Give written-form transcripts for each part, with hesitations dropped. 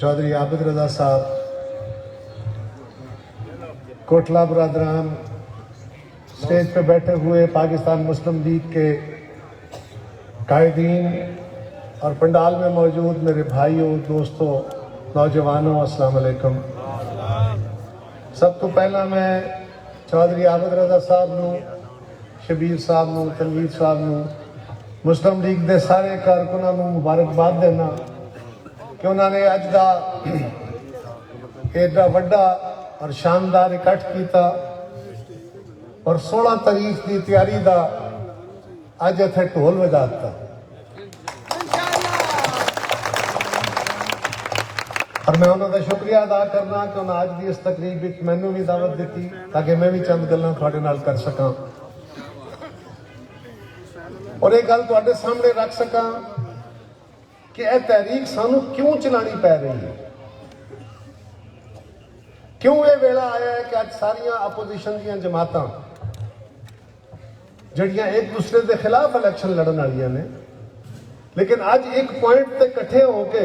चौधरी आबिद रजा साहब, कोटला बरादरान, स्टेज पे बैठे हुए पाकिस्तान मुस्लिम लीग के कायदीन और पंडाल में मौजूद मेरे भाइयों, दोस्तों, नौजवानों, अस्सलाम वालेकुम। सब तो पहला मैं चौधरी आबिद रजा साहब नूं, शबीर साहब नूं, तनवीर साहब नूं, मुस्लिम लीग के सारे कारकुनां नूं मुबारकबाद देना कि उन्होंने अज का एडा वड्डा और शानदार इकट्ठ किया और 16 तारीख की तैयारी का अज इत्थे ढोल वजा दिता। और मैं उन्होंने शुक्रिया अदा करना कि उन्होंने अज की इस तकरीब में मैनू भी दावत दी ताकि मैं भी चंद गल्लां तुहाडे नाल कर सकां और एक गल तुहाडे सामने रख सकां कि यह तहरीक सानू क्यों चलानी पै रही है, क्यों यह वेला आया है कि अज सारिया अपोजिशन दी जमातां जड़ियां एक दूसरे के खिलाफ इलैक्शन लड़न वालियां ने, लेकिन अज एक पॉइंट ते इकट्ठे होके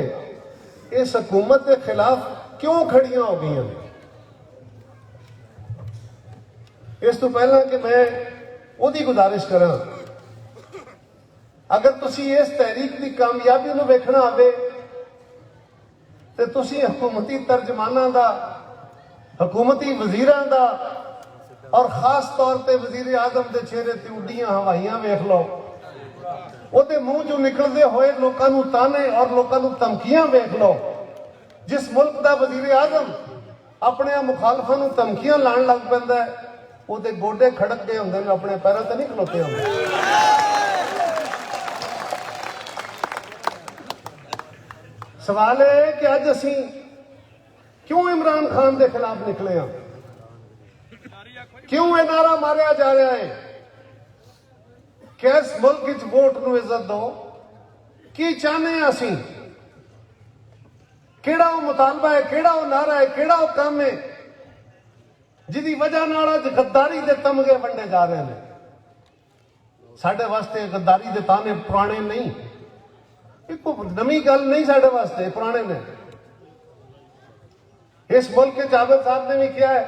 इस हुकूमत के खिलाफ क्यों खड़ियां हो गई हैं। इस तो पहला कि मैं उहदी गुजारिश करा, अगर तुसी इस तहरीक की कामयाबी नूं वेखना आवे ते तुसी हुकूमती तर्जमाना दा, हुकूमती वजीरां दा और खास तौर पर वजीर आजम के चेहरे ते उड्डियां हवाइयां वेख लो, ਉਹਦੇ ਮੂੰਹ ਚੋਂ निकलते हुए लोगों को ताने और लोगों को धमकियां वेख लो। जिस मुल्क का वजीर आजम अपने मुखालफां नूं धमकियां लाण लग पैंदा है, ਉਹਦੇ गोडे खड़क गए होंदे ने, अपने पैरों ते नहीं खलोते होंदे। सवाल है कि अज असी क्यों इमरान खान के खिलाफ निकले हैं, क्यों यह नारा मारिया जा रहा है कि इस मुल्क वोट नूं इज्जत दो, की चाहते हैं असी, केड़ा वो मुतालबा है, केड़ा वो नारा है, केड़ा वो काम है जिहदी वजह नाल अज गद्दारी के तमगे वंडे जा रहे हैं। साडे वास्ते गद्दारी के ताने पुराने नहीं, एक नवी गल नहीं, साडे वास्ते पुराने ने। इस मुल्क के आबिद साहब ने भी किया है,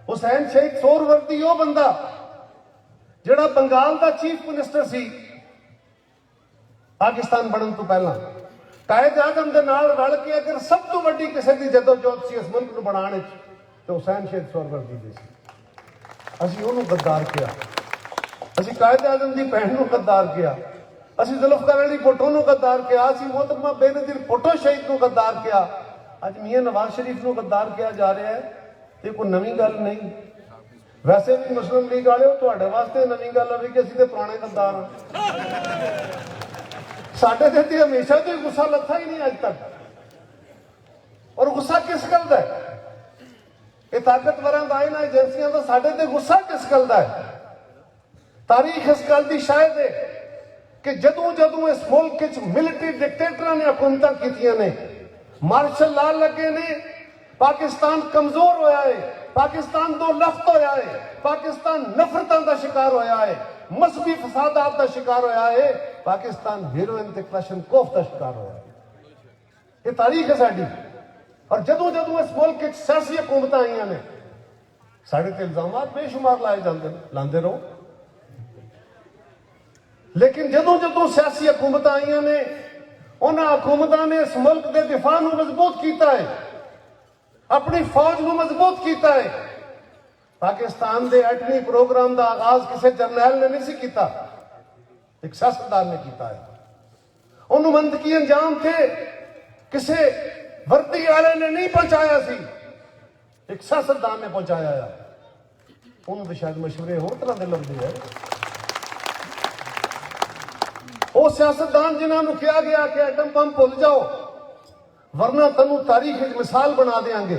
हुसैन शेख सोहरवर्दी वो बंदा जिहड़ा बंगाल का चीफ मिनिस्टर सी पाकिस्तान बनने तो पहला, कायद आजम के नाल रल के अगर सब तो वड्डी किसी की जदोजहद सी इस मुल्क को बनाने तो हुसैन शेख सोहरवर्दी दी सी। असीं उहनूं गद्दार किया, असीं कायद आजम की भैन नूं गद्दार किया, असीं जुल्फकार अली भुट्टो नूं गद्दार किया, असीं मोहतरमा बेनज़ीर भुट्टो शहीद नूं गद्दार किया, अज मियां नवाज शरीफ नूं गद्दार किया जा रहा है। ये कोई नवी गल नहीं। वैसे भी मुस्लिम लीग वाले तुहाडे वास्ते नवी गल होगी कि असीं ते पुराने गद्दार हां। साडे ते हमेशा तो गुस्सा लथा ही नहीं अज तक। और गुस्सा किस गल दा है? ये ताकतवरां दा इन्हां एजेंसियां दा साडे ते गुस्सा किस गल दा है? तारीख इस गल दी शायद है कि जदों जदों इस मुल्क च मिलिटरी डिक्टेटरां ने हुकूमतां कीतियां ने, मार्शल लॉ लगे ने, पाकिस्तान कमजोर होया है, पाकिस्तान दो लफ्त होया है, पाकिस्तान नफरतों का शिकार होया है, मजहबी फसादात का शिकार होया है, पाकिस्तान हीरोइन ते क्लशनकोफ का शिकार होया है। ये तारीख है साडी। और जदों जदों इस मुल्क सियासी हुकूमत आईयां ने, साडे ते इल्जामात बेशुमार लाए जाते, लांदे रहो, लेकिन जदों जदों सियासी हुकूमत आईयां ने, उन्हां हुकूमतां ने इस मुल्क के दिफा नूं मजबूत किया है, अपनी फौज को मजबूत किया है। पाकिस्तान के एटमी प्रोग्राम का आगाज किसी जरनैल ने नहीं किया, एक सियासतदान ने किया है। उन्होंने मंतकी अंजाम थे किसी वर्दी वाले ने नहीं पहुंचाया सी, एक सियासतदान ने पहुंचाया है। उन्होंने तो शायद मशवरे होर तरह के लगते हैं। वो सियासतदान जिन्होंने कहा गया कि एटम बम भुल जाओ वरना तनू तारीख मिसाल बना देंगे,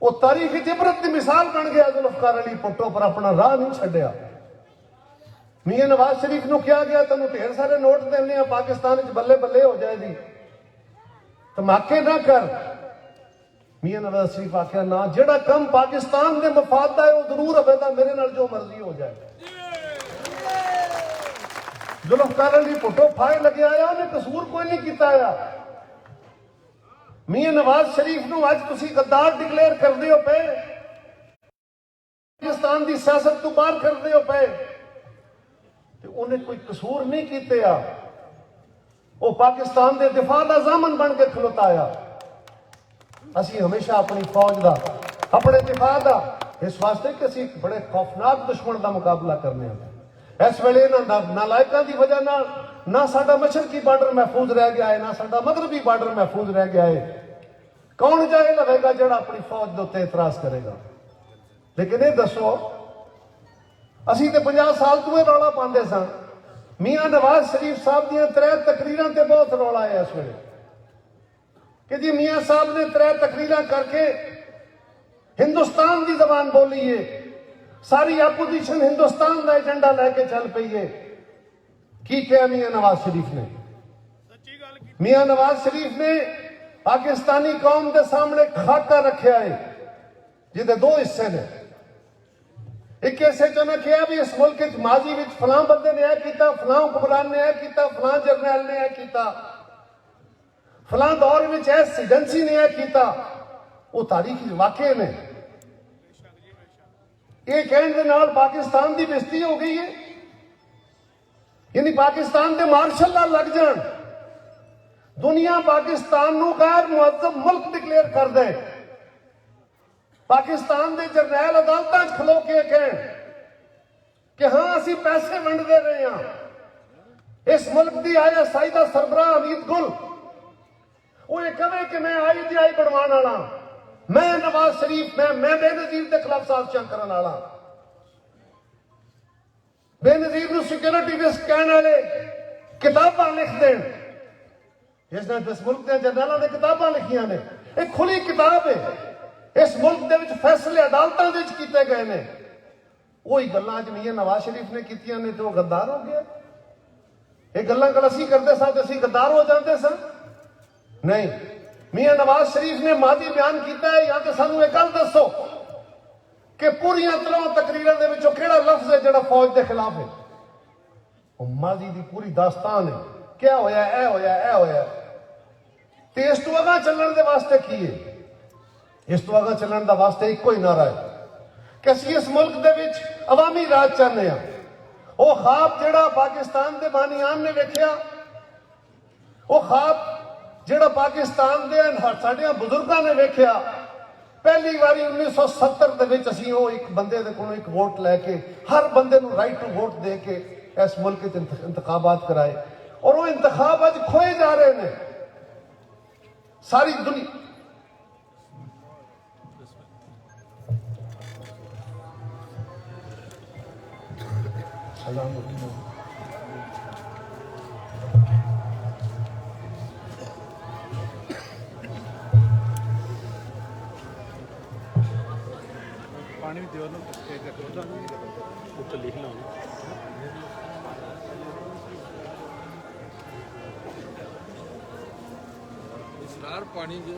वो तारीख इबरत की मिसाल बन गया। जुल्फकार अली भुट्टो पर अपना राह नहीं छड्डिया। मियां नवाज शरीफ को कहा गया तनू ढेर सारे नोट देने, पाकिस्तान बल्ले बल्ले हो जाएगी, धमाके ना कर। मियां नवाज शरीफ आख्या ना, जेड़ा कम पाकिस्तान के मफाद का है वो जरूर होगा, मेरे नाल जो मर्जी हो जाए। जुल्फकार अली भुट्टो फाहे लगे आया, उन्हें कसूर कोई नहीं किया। मियां नवाज शरीफ ਨੂੰ ਅੱਜ ਤੁਸੀਂ ਗੱਦਾਰ ਡਿਕਲੇਅਰ ਕਰਦੇ ਹੋ ਪਏ, ਪਾਕਿਸਤਾਨ ਦੀ ਸਿਆਸਤ ਤੋਂ ਬਾਹਰ ਕਰਦੇ ਹੋ ਪਏ, ਤੇ ਉਹਨੇ ਕੋਈ ਕਸੂਰ ਨਹੀਂ ਕੀਤੇ ਆ। ਉਹ ਪਾਕਿਸਤਾਨ ਦੇ ਦਿਫਾ ਦਾ ਜ਼ਾਮਨ ਬਣ ਕੇ ਖਲੋਤਾ ਆ। ਅਸੀਂ ਹਮੇਸ਼ਾ ਆਪਣੀ ਫੌਜ ਦਾ, ਆਪਣੇ ਦਿਫਾ ਦਾ, ਇਸ ਵਾਸਤੇ ਕਿ ਅਸੀਂ ਇੱਕ ਬੜੇ ਖੌਫਨਾਕ ਦੁਸ਼ਮਣ ਦਾ ਮੁਕਾਬਲਾ ਕਰਨੇ ਆ। ਇਸ ਵੇਲੇ ਇਹਨਾਂ ਨਾਲਾਇਕਾਂ ਦੀ ਵਜ੍ਹਾ ਨਾਲ ਨਾ ਸਾਡਾ ਮਸ਼ਰਕੀ ਬਾਰਡਰ महफूज रह गया है, ना साਡਾ मगरबी बार्डर महफूज रह गया है। कौन जाए लगेगा ਜਿਹੜਾ ਆਪਣੀ ਫੌਜ ਦੇ ਉੱਤੇ ਇਤਰਾਜ਼ ਕਰੇਗਾ। ਲੇਕਿਨ ਇਹ ਦੱਸੋ, ਅਸੀਂ ਤੇ 50 ਸਾਲ ਤੋਂ ਇਹ ਰੌਲਾ ਪਾਉਂਦੇ ਸਾਂ। ਮੀਆਂ ਨਵਾਜ਼ ਸ਼ਰੀਫ ਸਾਹਿਬ ਦੀਆਂ 3 ਤਕਰੀਰਾਂ ਤੇ ਬਹੁਤ ਰੌਲਾ ਹੈ ਇਸ ਵੇਲੇ ਕਿ ਜੀ ਮੀਆਂ ਸਾਹਿਬ ਨੇ 3 ਤਕਰੀਰਾਂ ਕਰਕੇ हिंदुस्तान की जबान बोली है, सारी अपोजिशन हिंदुस्तान का एजेंडा लैके चल पई है। की क्या मियां नवाज शरीफ ने? मियां नवाज शरीफ ने पाकिस्तानी कौम के सामने खाका रखा है जिहदे 2 हिस्से ने। एक हिस्से च उन्हें कहा भी इस मुल्क माजी में फलां बंदे ने यह किया, फलां हुक्मरान ने यह किया, फलां जरनैल ने यह किया, फलां दौर में इस एजेंसी ने यह किया। वो तारीखी वाकई ने ये कहने के नाल पाकिस्तान की बेइज्जती हो गई है। यानी पाकिस्तान के मार्शल ना लग जान, दुनिया पाकिस्तान नूं गैर मुअज्जम मुल्क डिक्लेयर कर दे, पाकिस्तान के जरनैल अदालतां खलो के कहन कि हाँ असीं पैसे वंडदे रहे हां। इस मुल्क की ISI का सरबराह हमीद गुल वो ये कहे कि मैं IGI बनवाने वाला, मैं नवाज शरीफ, मैं बेनजीर के खिलाफ साजिशां करने वाला। बेनजीर नूं सिक्योरिटी रिस्क कहने वाले किताबां लिख देन, जिसने इस मुल्क के जनरलों ने किताबां लिखियां ने, एक खुली किताब है। इस मुल्क के विच फैसले अदालतां दे विच कीते गए ने। वही गल्लां अज मियां नवाज शरीफ ने कीतियां ने तो गद्दार हो गया। ये गल्लां कल असीं करदे सां ते असीं गद्दार हो जांदे सां? नहीं, मियां नवाज शरीफ ने मादी बयान किया है। या तो सानू एक गल दसो कि पूरी 3 तकरीरां दे विचों किहड़ा लफ्ज है जिहड़ा फौज के खिलाफ है? वो मादी की पूरी दास्तान है, क्या होया, ऐ होया, ऐ होया। ते इस तो अगां चलण दे वास्ते की है? इस तो अगां चलण दा वास्ते इक्को ही नारा है कि असीं इस मुल्क दे विच अवामी राज चाहते हैं। वो ख्वाब जिहड़ा पाकिस्तान के बानीआन ने वेखिया, वो ख्वाब जिहड़ा पाकिस्तान के साडियां बुजुर्गों ने वेखिया, पहली बारी 1970 दे विच असीं वो एक बंदे दे कोलों एक वोट लैके हर बंदे नूं राइट टू वोट दे के इस मुल्क च इंतखाबात कराए, और वो इंतखाब अज खोए जा रहे हैं। सारी दुनिया पानी भी दियो ऊपर लिख लो स्टार पानी जो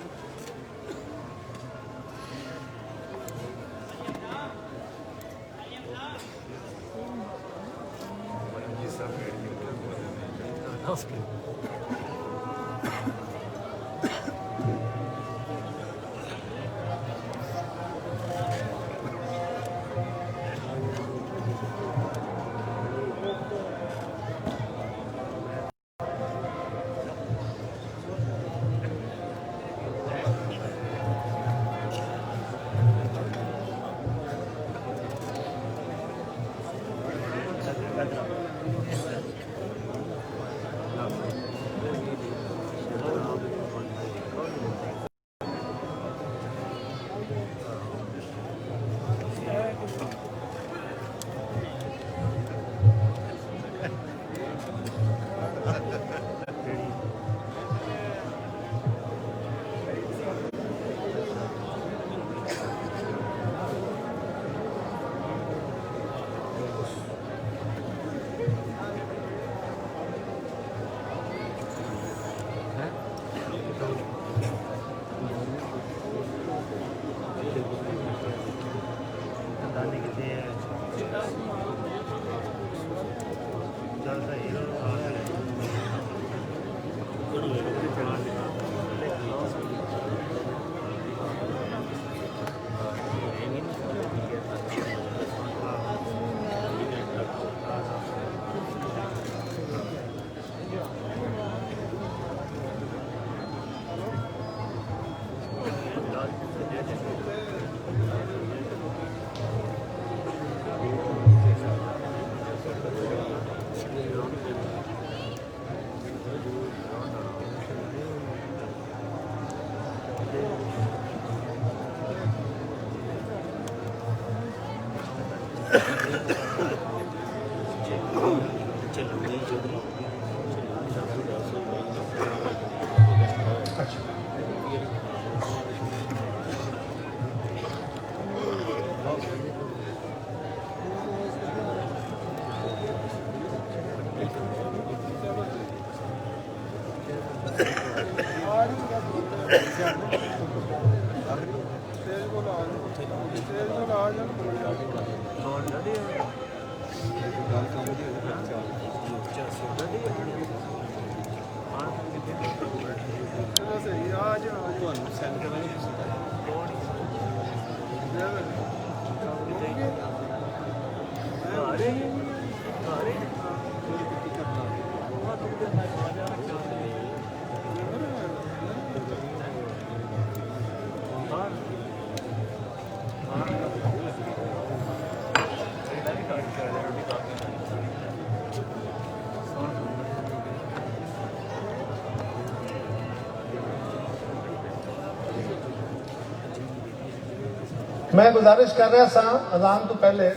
मैं गुजारिश कर रहा सा अजान तो पहले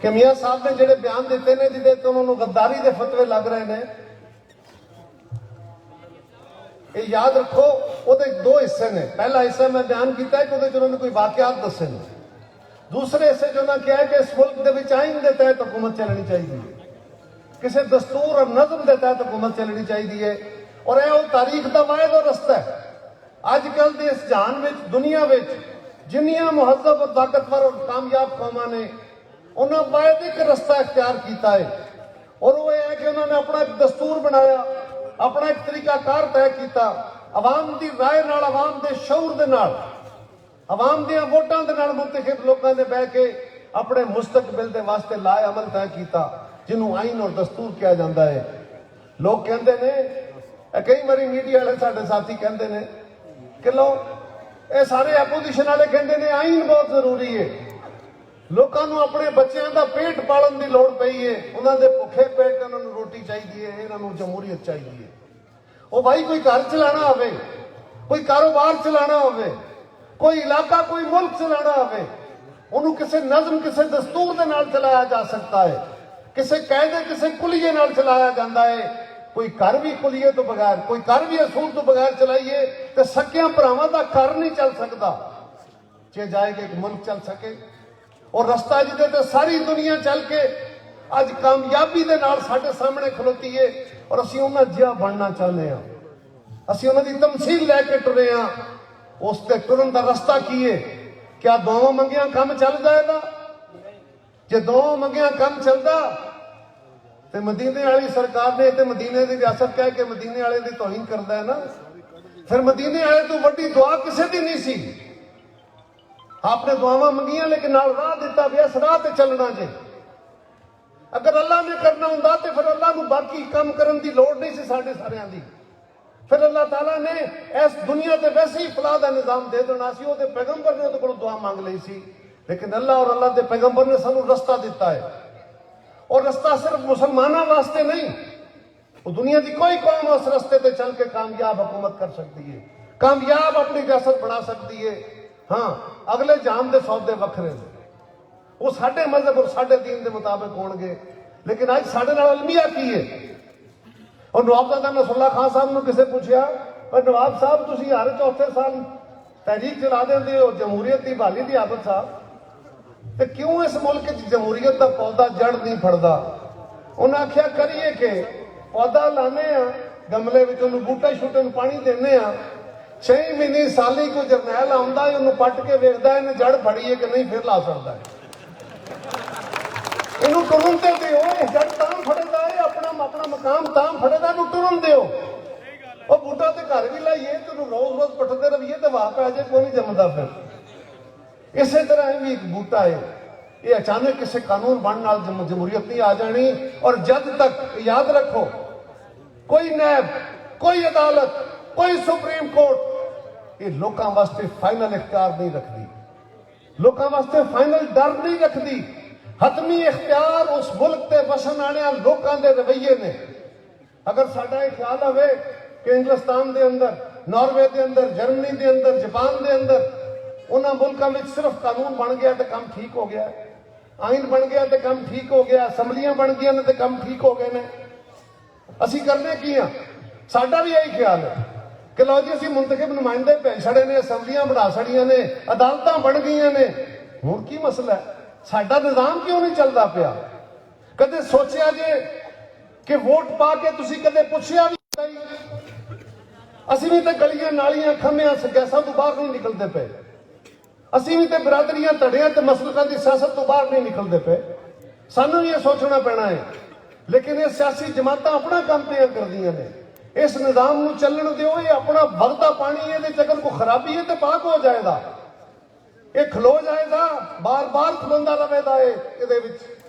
कि मियाँ साहब ने ਜਿਹੜੇ ਬਿਆਨ ਦਿੱਤੇ ਨੇ ਜਿਹਦੇ ਤੋਂ ਉਹਨਾਂ ਨੂੰ ਗੱਦਾਰੀ ਦੇ ਫਤਵੇ ਲੱਗ ਰਹੇ ਨੇ ਇਹ ਯਾਦ ਰੱਖੋ ਉਹਦੇ ਦੋ ਹਿੱਸੇ ਨੇ ਪਹਿਲਾ ਹਿੱਸਾ ਮੈਂ ਬਿਆਨ ਕੀਤਾ ਕਿ ਉਹਦੇ ਚ ਉਹਨਾਂ ਨੇ ਕੋਈ ਵਾਕਿਆਤ ਦੱਸੇ ਨੇ ਦੂਸਰੇ ਹਿੱਸੇ ਚ ਉਹਨਾਂ ਕਿਹਾ ਕਿ ਇਸ ਮੁਲਕ ਦੇ ਵਿੱਚ ਆਇਨ ਦੇ ਤਹਿਤ ਹਕੂਮਤ ਚੱਲਣੀ ਚਾਹੀਦੀ ਹੈ ਕਿਸੇ ਦਸਤੂਰ ਔਰ ਨਜ਼ਮ ਦੇ ਤਹਿਤ ਹਕੂਮਤ ਚੱਲਣੀ ਚਾਹੀਦੀ ਹੈ ਔਰ ਇਹ ਉਹ ਤਾਰੀਖ ਦਾ ਵਾਹਿਦ ਰਸਤਾ ਹੈ ਅੱਜ ਕੱਲ ਦੇ ਇਸ ਜਹਾਨ ਵਿੱਚ ਦੁਨੀਆ ਵਿੱਚ ਜਿੰਨੀਆਂ ਮੁਹੱਜ਼ਬ ਔਰ ਤਾਕਤਵਰ ਔਰ ਕਾਮਯਾਬ ਕੌਮਾਂ ਨੇ ਉਹਨਾਂ ਵਾਹਿਦ ਇੱਕ ਰਸਤਾ ਇਖਤਿਆਰ ਕੀਤਾ ਹੈ ਔਰ ਉਹ ਇਹ ਹੈ ਕਿ ਉਹਨਾਂ ਨੇ ਆਪਣਾ ਇੱਕ ਦਸਤੂਰ ਬਣਾਇਆ अपना एक तरीकाकार तय किया आवाम की राय नाल आवाम के शऊर दे नाल आवाम दियां वोटां दे नाल मुंतखब लोगों ने बह के अपने मुस्तकबिल दे वास्ते लाए अमल तय किया जिन्हों आइन और दस्तूर कहा जाता है लोग कहते हैं कई बारी मीडिया वाले साडे साथी कहते हैं कि लो ये सारे एपोजिशन वाले कहते हैं आइन बहुत जरूरी है लोगों को अपने बच्चों का पेट पालन की लड़ पई है उन्होंने भुखे पेट उन्होंने रोटी चाहिए है इन्होंने जमहूरीयत चाहिए वो भाई कोई घर चलाना हो कोई कारोबार चलाना हो कोई इलाका कोई मुल्क चलाना हो उन्होंने किसी नज़म किसी दस्तूर के नाल चलाया जा सकता है किसी कायदे किसी कुलिये नाल चलाया जाता है कोई घर भी कुलिये तो बगैर कोई घर भी असूल तो बगैर चलाइए तो सकिया भरावां दा घर नहीं चल सकता जे जाएगा एक मुल्क चल सके और रस्ता जिदे ते सारी दुनिया चल के अज कामयाबी दे नाल साडे सामने खलोती है और असीं उन्हां जिहा बनना चाहते हैं असीं उन्हां दी तमसील लैके टुरे हां उस ते टुरन दा रस्ता की है क्या दोवां मंगियां काम चल जाएगा जे दोवां मंगियां काम चलदा ते मदीने वाली सरकार ने ते मदीने दी रियासत कह के मदीने वाले दी तौहीन करदा है ना फिर मदीने वाले तो वड्डी दुआ किसे दी नहीं सी आपने दुआवां मंगियां लेकिन नाल राह दिता भी इस राह ते चलना जे अगर अल्लाह ने करना हुंदा ते फिर अल्लाह नूं बाकी काम करन दी लोड़ नहीं सी साडे सारियां दी फिर अल्लाह ताला ने इस दुनिया ते वैसे ही फलाह दा निजाम दे देना सी ओहदे पैगंबर ने ओहदे कोलों दुआ मांग लई सी लेकिन अल्लाह और अल्लाह दे पैगंबर ने सानूं रस्ता दिता है और रस्ता सिर्फ मुसलमानों वास्ते नहीं वो दुनिया की कोई कौम उस रस्ते ते चल के कामयाब हुकूमत कर सकती है कामयाब अपनी रियासत बना सकती है हाँ अगले जाम दे सौदे वखरे वो साडे मजहब और साडे दीन के मुताबिक होणगे लेकिन अज साडे नाल अलमिया की है और नवाबजादा नसरुल्ला खान साहब ने किसे पूछया पर नवाब साहब तुसीं हर चौथे साल तहरीक चला देंदे हो जमहूरीयत की बहाली की आदत साहब तो क्यों इस मुल्क च जमहूरीयत का पौधा जड़ नहीं फड़दा उन्हें आख्या करिए कि पौधा लाने गमले में उन्होंने बूटे शूटे पानी देने 6 महीने साली को जरनैल आंदा है उन्होंने पट के वेखदा है जड़ फड़ी है कि नहीं फिर ला सकता है इनू टुरन ते दिओ जड़ तां फड़ेदा है अपना मकाम तां फड़ेदा इनू टुरन दिओ वो बूटा ते घर भी लाइए तो रोज रोज पटते रहिए तो वाह पै जाए कोई नहीं जमदा फिर इसे तरह भी एक बूटा है ये अचानक किसी कानून बनने नाल जमहूरीयत नहीं आ जानी और जब तक याद रखो कोई नैब कोई अदालत कोई सुप्रीम कोर्ट ਇਹ ਲੋਕਾਂ ਵਾਸਤੇ ਫਾਈਨਲ ਇਖਤਿਆਰ ਨਹੀਂ ਰੱਖਦੀ, ਲੋਕਾਂ ਵਾਸਤੇ ਫਾਈਨਲ ਡਰ ਨਹੀਂ ਰੱਖਦੀ। ਹਤਮੀ ਇਖਤਿਆਰ ਉਸ ਮੁਲਕ ਤੇ ਵਸਣ ਵਾਲਿਆਂ ਲੋਕਾਂ ਦੇ ਰਵੱਈਏ ਨੇ। ਅਗਰ ਸਾਡਾ ਇਹ ਖਿਆਲ ਹੋਵੇ ਕਿ ਇੰਗਲਿਸਤਾਨ ਦੇ ਅੰਦਰ, ਨਾਰਵੇ ਦੇ ਅੰਦਰ, ਜਰਮਨੀ ਦੇ ਅੰਦਰ, ਜਾਪਾਨ ਦੇ ਅੰਦਰ, ਉਹਨਾਂ ਮੁਲਕਾਂ ਵਿੱਚ ਸਿਰਫ ਕਾਨੂੰਨ ਬਣ ਗਿਆ ਤੇ ਕੰਮ ਠੀਕ ਹੋ ਗਿਆ, ਆਇਨ ਬਣ ਗਿਆ ਤੇ ਕੰਮ ਠੀਕ ਹੋ ਗਿਆ, ਅਸੈਂਬਲੀਆਂ ਬਣ ਗਈਆਂ ਨੇ ਤੇ ਕੰਮ ਠੀਕ ਹੋ ਗਏ ਨੇ। ਅਸੀਂ ਕਰਨੇ ਕੀ ਆ? ਸਾਡਾ ਵੀ ਇਹੀ ਖਿਆਲ ਹੈ ਕਿ ਲਓ ਜੀ ਅਸੀਂ ਮੁੰਤਖਬ ਨੁਮਾਇੰਦੇ ਭੇਜ ਛੜੇ ਨੇ, ਅਸੈਂਬਲੀਆਂ ਬਣਾ ਛੜੀਆਂ ਨੇ, ਅਦਾਲਤਾਂ ਬਣ ਗਈਆਂ ਨੇ, ਹੁਣ ਕੀ ਮਸਲਾ ਹੈ? ਸਾਡਾ ਨਿਜ਼ਾਮ ਕਿਉਂ ਨਹੀਂ ਚੱਲਦਾ ਪਿਆ? ਕਦੇ ਸੋਚਿਆ ਜੇ ਕਿ ਵੋਟ ਪਾ ਕੇ ਤੁਸੀਂ ਕਦੇ ਪੁੱਛਿਆ ਵੀ ਨਹੀਂ? ਅਸੀਂ ਵੀ ਤੇ ਗਲੀਆਂ ਨਾਲੀਆਂ ਖੰਮਿਆਂ ਗੈਸਾਂ ਤੋਂ ਬਾਹਰ ਨਹੀਂ ਨਿਕਲਦੇ ਪਏ, ਅਸੀਂ ਵੀ ਤੇ ਬਰਾਦਰੀਆਂ ਧੜਿਆਂ ਤੇ ਮਸਲਕਾਂ ਦੀ ਸਿਆਸਤ ਤੋਂ ਬਾਹਰ ਨਹੀਂ ਨਿਕਲਦੇ ਪਏ। ਸਾਨੂੰ ਵੀ ਇਹ ਸੋਚਣਾ ਪੈਣਾ ਹੈ। ਲੇਕਿਨ ਇਹ ਸਿਆਸੀ ਜਮਾਤਾਂ ਆਪਣਾ ਕੰਮ ਪਿਆ ਕਰਦੀਆਂ ਨੇ। ਇਸ ਨਿਜ਼ਾਮ ਨੂੰ ਚੱਲਣ ਦਿਓ, ਇਹ ਆਪਣਾ ਵਗਦਾ ਪਾਣੀ, ਇਹਦੇ ਚ ਅਗਰ ਕੋਈ ਖਰਾਬੀ ਹੈ ਤੇ ਪਾਕ ਹੋ ਜਾਏਗਾ, ਇਹ ਖਲੋ ਜਾਏਗਾ, ਬਾਰ-ਬਾਰ ਖਲੋਂਦਾ ਰਹੇਗਾ, ਇਹਦੇ ਵਿੱਚ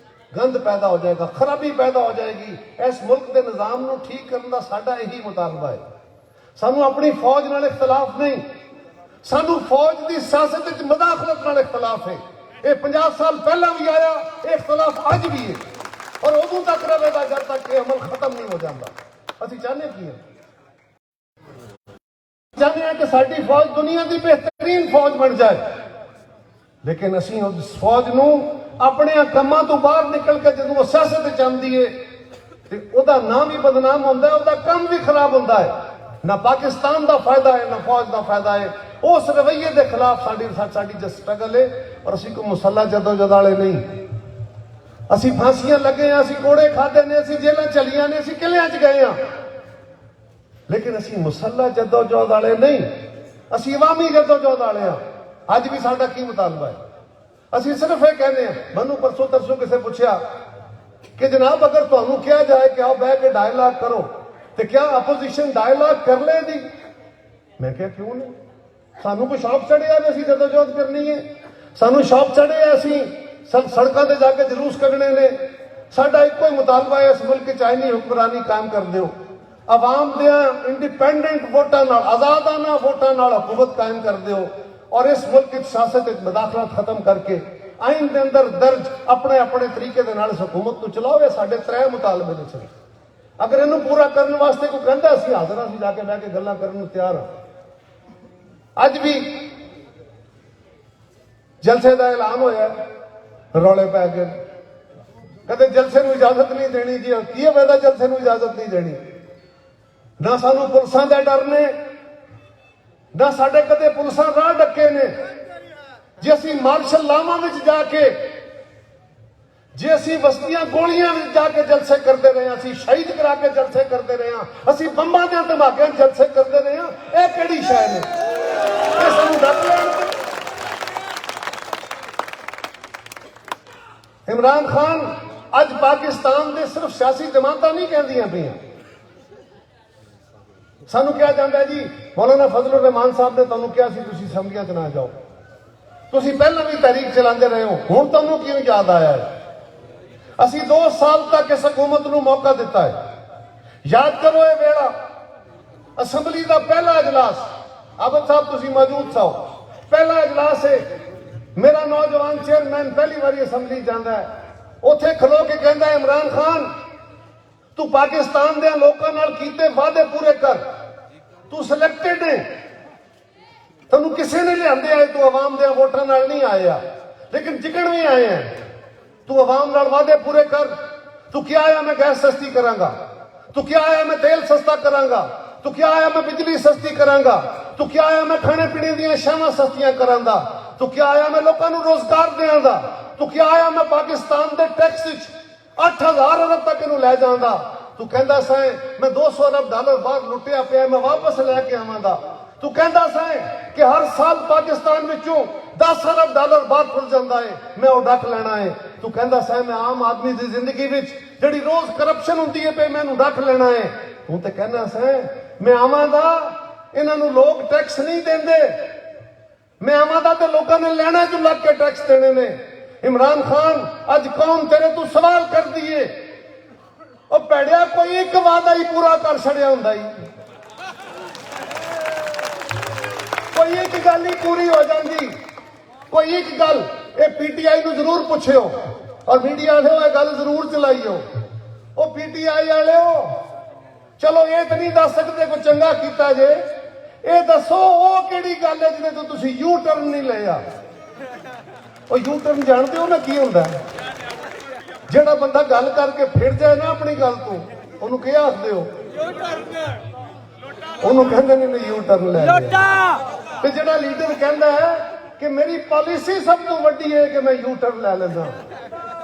ਗੰਦ ਪੈਦਾ ਹੋ ਜਾਏਗਾ, ਖਰਾਬੀ ਪੈਦਾ ਹੋ ਜਾਏਗੀ। ਇਸ ਮੁਲਕ ਦੇ ਨਿਜ਼ਾਮ ਨੂੰ ਠੀਕ ਕਰਨ ਦਾ ਸਾਡਾ ਇਹੀ ਮੁਤਾਲਬਾ ਹੈ। ਸਾਨੂੰ ਆਪਣੀ ਫੌਜ ਨਾਲ ਇਖਤਲਾਫ ਨਹੀਂ, ਸਾਨੂੰ ਫੌਜ ਦੀ ਸਿਆਸਤ ਵਿੱਚ ਮਦਾਖਲਤ ਨਾਲ ਇਖਤਲਾਫ ਹੈ। ਇਹ 50 ਸਾਲ ਪਹਿਲਾਂ ਵੀ ਆਇਆ, ਇਹ ਇਖਤਲਾਫ ਅੱਜ ਵੀ ਹੈ ਔਰ ਉਦੋਂ ਤੱਕ ਰਹੇਗਾ ਜਦ ਤੱਕ ਇਹ ਅਮਲ ਖਤਮ ਨਹੀਂ ਹੋ ਜਾਂਦਾ। ਅਸੀਂ ਚਾਹੁੰਦੇ ਕੀ ਹਾਂ? ਚਾਹੁੰਦੇ ਹਾਂ ਕਿ ਸਾਡੀ ਫੌਜ ਦੁਨੀਆ ਦੀ ਬਿਹਤਰੀਨ ਫੌਜ ਬਣ ਜਾਏ, ਲੇਕਿਨ ਅਸੀਂ ਉਸ ਫੌਜ ਨੂੰ ਆਪਣੇ ਕੰਮਾਂ ਤੋਂ ਬਾਹਰ ਨਿਕਲ ਕੇ ਜਦੋਂ ਉਹ ਸਿਆਸਤ ਵਿੱਚ ਆਉਂਦੀ ਹੈ ਤੇ ਉਹਦਾ ਨਾਮ ਵੀ ਬਦਨਾਮ ਹੁੰਦਾ ਹੈ, ਉਹਦਾ ਕੰਮ ਵੀ ਖਰਾਬ ਹੁੰਦਾ ਹੈ। ਨਾ ਪਾਕਿਸਤਾਨ ਦਾ ਫਾਇਦਾ ਹੈ, ਨਾ ਫੌਜ ਦਾ ਫਾਇਦਾ ਹੈ। ਉਸ ਰਵੱਈਏ ਦੇ ਖਿਲਾਫ ਸਾਡੀ ਜੋ ਸਟਰਗਲ ਹੈ। ਔਰ ਅਸੀਂ ਕੋਈ ਮੁਸੱਲਾ ਜਦੋਜਦ ਵਾਲੇ ਨਹੀਂ, ਅਸੀਂ ਫਾਂਸੀਆਂ ਲੱਗੇ ਹਾਂ, ਅਸੀਂ ਕੋੜੇ ਖਾਦੇ ਨੇ, ਅਸੀਂ ਜੇਲਾਂ ਚਲੀਆਂ ਨੇ, ਅਸੀਂ ਕਿਲਿਆਂ 'ਚ ਗਏ ਹਾਂ, ਲੇਕਿਨ ਅਸੀਂ ਮੁਸੱਲਾ ਜਦੋਜਦ ਵਾਲੇ ਨਹੀਂ, ਅਸੀਂ ਅਵਾਮੀ ਜਦੋਜਦ ਵਾਲੇ ਹਾਂ। ਅੱਜ ਵੀ ਸਾਡਾ ਕੀ ਮੁਤਾਲਬਾ ਹੈ? ਅਸੀਂ ਸਿਰਫ ਇਹ ਕਹਿੰਦੇ ਹਾਂ। ਮੈਨੂੰ ਪਰਸੋਂ ਤਰਸੋਂ ਕਿਸੇ ਪੁੱਛਿਆ ਕਿ ਜਨਾਬ ਅਗਰ ਤੁਹਾਨੂੰ ਕਿਹਾ ਜਾਏ ਕਿ ਆਓ ਬਹਿ ਕੇ ਡਾਇਲਾਗ ਕਰੋ ਤੇ ਕਿਆ ਆਪੋਜੀਸ਼ਨ ਡਾਇਲਾਗ ਕਰ ਲੇਗੀ? ਮੈਂ ਕਿਹਾ ਕਿਉਂ ਨਹੀਂ? ਸਾਨੂੰ ਕੋਈ ਸ਼ੌਕ ਚੜਿਆ ਵੀ ਅਸੀਂ ਜਦੋਜਦ ਕਰਨੀ ਹੈ, ਸਾਨੂੰ ਸ਼ੌਕ ਚੜਿਆ ਅਸੀਂ ਸੜਕਾਂ ਤੇ ਜਾ ਕੇ ਜਲੂਸ ਕੱਢਣੇ ਨੇ। ਸਾਡਾ ਇੱਕੋ ਹੀ ਮੁਤਾਲਬਾ ਹੈ, ਇਸ ਮੁਲਕ 'ਚ ਆਇਨੀ ਹੁਕਮਰਾਨੀ ਕਾਇਮ ਕਰ ਦਿਓ, ਆਵਾਮ ਦੇ ਇੰਡੀਪੈਂਡੈਂਟ ਵੋਟਾਂ ਨਾਲ, ਆਜ਼ਾਦਾਨਾ ਵੋਟਾਂ ਨਾਲ ਹੁਕੂਮਤ ਕਾਇਮ ਕਰ ਦਿਓ ਔਰ ਇਸ ਮੁਲਕ 'ਚ ਸਿਆਸਤ ਵਿੱਚ ਮਦਾਖਲਤ ਖਤਮ ਕਰਕੇ ਆਇਨ ਦੇ ਅੰਦਰ ਦਰਜ ਆਪਣੇ ਆਪਣੇ ਤਰੀਕੇ ਦੇ ਨਾਲ ਇਸ ਹੁਕੂਮਤ ਨੂੰ ਚਲਾਓ। ਇਹ ਸਾਡੇ 3 ਮੁਤਾਲਬੇ ਨੇ ਸਿਰਫ। ਅਗਰ ਇਹਨੂੰ ਪੂਰਾ ਕਰਨ ਵਾਸਤੇ ਕੋਈ ਕਹਿੰਦਾ ਅਸੀਂ ਹਾਜ਼ਰ ਹਾਂ, ਅਸੀਂ ਜਾ ਕੇ ਬਹਿ ਕੇ ਗੱਲਾਂ ਕਰਨ ਨੂੰ ਤਿਆਰ ਹਾਂ। ਅੱਜ ਵੀ ਜਲਸੇ ਦਾ ਐਲਾਨ ਹੋਇਆ, ਰੌਲੇ ਪੈ ਗਏ, ਕਦੇ ਜਲਸੇ ਨੂੰ ਇਜਾਜ਼ਤ ਨਹੀਂ ਦੇਣੀ ਜੀ, ਕੀ ਫਾਇਦਾ ਜਲਸੇ ਨੂੰ ਇਜਾਜ਼ਤ ਨਹੀਂ ਦੇਣੀ? ਨਾ ਸਾਨੂੰ ਪੁਲਿਸਾਂ ਦੇ ਡਰ ਨੇ, ਨਾ ਸਾਡੇ ਕਦੇ ਪੁਲਿਸਾਂ ਰਾਹ ਡੱਕੇ ਨੇ। ਜੇ ਅਸੀਂ ਮਾਰਸ਼ਲ ਲਾਵਾਂ ਵਿੱਚ ਜਾ ਕੇ, ਜੇ ਅਸੀਂ ਬਸਤੀਆਂ ਗੋਲੀਆਂ ਵਿੱਚ ਜਾ ਕੇ ਜਲਸੇ ਕਰਦੇ ਰਹੇ ਹਾਂ, ਅਸੀਂ ਸ਼ਹੀਦ ਕਰਾ ਕੇ ਜਲਸੇ ਕਰਦੇ ਰਹੇ ਹਾਂ, ਅਸੀਂ ਬੰਬਾਂ ਦੇ ਧਮਾਕਿਆਂ ਜਲਸੇ ਕਰਦੇ ਰਹੇ ਹਾਂ, ਇਹ ਕਿਹੜੀ ਸ਼ੈ ਨੇ? ਇਹ ਸਾਨੂੰ ਡੱਕ ਲੈਣ। ਇਮਰਾਨ ਖਾਨ ਅੱਜ ਪਾਕਿਸਤਾਨ ਦੇ ਸਿਰਫ ਸਿਆਸੀ ਜਮਾਤਾਂ ਨਹੀਂ ਕਹਿੰਦੀਆਂ ਪਈਆਂ। ਸਾਨੂੰ ਕਿਹਾ ਜਾਂਦਾ ਜੀ ਮੌਲਾਨਾ ਫਜ਼ਲੁਰ ਰਹਿਮਾਨ ਸਾਹਿਬ ਨੇ ਤੁਹਾਨੂੰ ਕਿਹਾ ਸੀ ਤੁਸੀਂ ਅਸੈਂਬਲੀਆਂ 'ਚ ਨਾ ਜਾਓ, ਤੁਸੀਂ ਪਹਿਲਾਂ ਵੀ ਤਹਿਰੀਕ ਚਲਾਉਂਦੇ ਰਹੇ ਹੋ, ਹੁਣ ਤੁਹਾਨੂੰ ਕਿਉਂ ਯਾਦ ਆਇਆ ਹੈ? ਅਸੀਂ 2 ਸਾਲ ਤੱਕ ਇਸ ਹਕੂਮਤ ਨੂੰ ਮੌਕਾ ਦਿੱਤਾ ਹੈ। ਯਾਦ ਕਰੋ ਇਹ ਵੇਲਾ, ਅਸੈਂਬਲੀ ਦਾ ਪਹਿਲਾ ਇਜਲਾਸ, ਆਬਦ ਸਾਹਿਬ ਤੁਸੀਂ ਮੌਜੂਦ ਸੋ, ਪਹਿਲਾ ਇਜਲਾਸ ਹੈ। ਮੇਰਾ ਨੌਜਵਾਨ ਚੇਅਰਮੈਨ ਪਹਿਲੀ ਵਾਰੀ ਅਸੈਂਬਲੀ ਜਾਂਦਾ ਹੈ, ਉੱਥੇ ਖਲੋ ਕੇ ਕਹਿੰਦਾ ਇਮਰਾਨ ਖਾਨ ਤੂੰ ਪਾਕਿਸਤਾਨ ਦੇ ਲੋਕਾਂ ਨਾਲ ਕੀਤੇ ਵਾਅਦੇ ਪੂਰੇ ਕਰ, ਤੂੰ ਸਿਲੈਕਟਡ ਹੈ, ਤੈਨੂੰ ਕਿਸੇ ਨੇ ਲਿਆਂਦੇ ਆਏ, ਤੂੰ ਆਵਾਮ ਦੇ ਵੋਟਾਂ ਨਾਲ ਨਹੀਂ ਆਇਆ, ਲੇਕਿਨ ਜਿਕਣ ਵੀ ਆਏ ਹੈ, ਤੂੰ ਆਵਾਮ ਨਾਲ ਵਾਅਦੇ ਪੂਰੇ ਕਰ। ਤੂੰ क्या आया मैं गैस सस्ती करांगा, तू क्या आया मैं तेल सस्ता करांगा, तू क्या आया मैं बिजली सस्ती करांगा, तू क्या आया मैं खाने पीने ਦੀਆਂ ਸ਼ੈਵਾਂ ਸਸਤੀਆਂ ਕਰਾਂਗਾ, तू क्या आया मैं ਲੋਕਾਂ ਨੂੰ ਰੋਜ਼ਗਾਰ ਦੇਵਾਂਗਾ, तू क्या आया मैं ਪਾਕਿਸਤਾਨ ਦੇ ਟੈਕਸ ਵਿੱਚ 8000 ਅਰਬ ਤੱਕ ਇਹਨੂੰ ਲੈ ਜਾਵਾਂਗਾ। ਤੂੰ ਕਹਿੰਦਾ ਸੈਂ ਮੈਂ 200 ਅਰਬ ਡਾਲਰ ਬਾਹਰ ਲੁੱਟਿਆ ਪਿਆ, ਮੈਂ ਵਾਪਸ ਲੈ ਕੇ ਆਵਾਂਗਾ। ਤੂੰ ਕਹਿੰਦਾ ਸੈਂ ਕਿ ਹਰ ਸਾਲ ਪਾਕਿਸਤਾਨ ਵਿੱਚੋਂ 10 ਅਰਬ ਡਾਲਰ ਬਾਹਰ ਖੁੱਲ ਜਾਂਦਾ ਹੈ, ਮੈਂ ਉਹ ਡੱਕ ਲੈਣਾ ਹੈ। ਤੂੰ ਕਹਿੰਦਾ ਸੈਂ ਮੈਂ ਆਮ ਆਦਮੀ ਦੀ ਜ਼ਿੰਦਗੀ ਵਿੱਚ ਜਿਹੜੀ ਰੋਜ਼ ਕਰਪਸ਼ਨ ਹੁੰਦੀ ਹੈ ਪਈ ਮੈਨੂੰ ਡੱਕ ਲੈਣਾ ਹੈ। ਤੂੰ ਤੇ ਕਹਿੰਦਾ ਸੈਂ ਮੈਂ ਆਵਾਂਗਾ, ਇਹਨਾਂ ਨੂੰ ਲੋਕ ਟੈਕਸ ਨਹੀਂ ਦਿੰਦੇ, ਮੈਂ ਆਵਾਂਗਾ ਤੇ ਲੋਕਾਂ ਨੇ ਲੈਣਾ ਚ ਲੱਗ ਕੇ ਟੈਕਸ ਦੇਣੇ ਨੇ। ਇਮਰਾਨ ਖਾਨ ਅੱਜ ਕੌਮ ਤੇਰੇ ਤੋਂ ਸਵਾਲ ਕਰਦੀ ਏ, ਉਹ ਭੈੜਿਆ ਕੋਈ ਇੱਕ ਵਾਅਦਾ ਹੀ ਪੂਰਾ ਕਰ ਛੜਿਆ ਹੁੰਦਾ ਹੀ, ਕੋਈ कोई एक गल ही पूरी हो जाती, कोई एक गल ये पीटीआई को जरूर पूछियो और मीडिया वाले ये गल जरूर चलाइयो। वो पीटीआई वाले चलो ये तो नहीं दस सकते कोई चंगा किया जे, ये दसो वो केड़ी गल है जिन्हें तो तुसी यू टर्न नहीं लिया। वो यू टर्न जानते हो ना की होंदा, जेड़ा बंदा गल करके फिर जाए ना अपनी गल तो उन्होंने क्या आखदे हो, उन्होंने कहते ने यू टर्न ले ते जेड़ा लीडर कहता है कि मेरी पॉलिसी सब तो वड्डी है कि मैं यू टर्न ले लेना,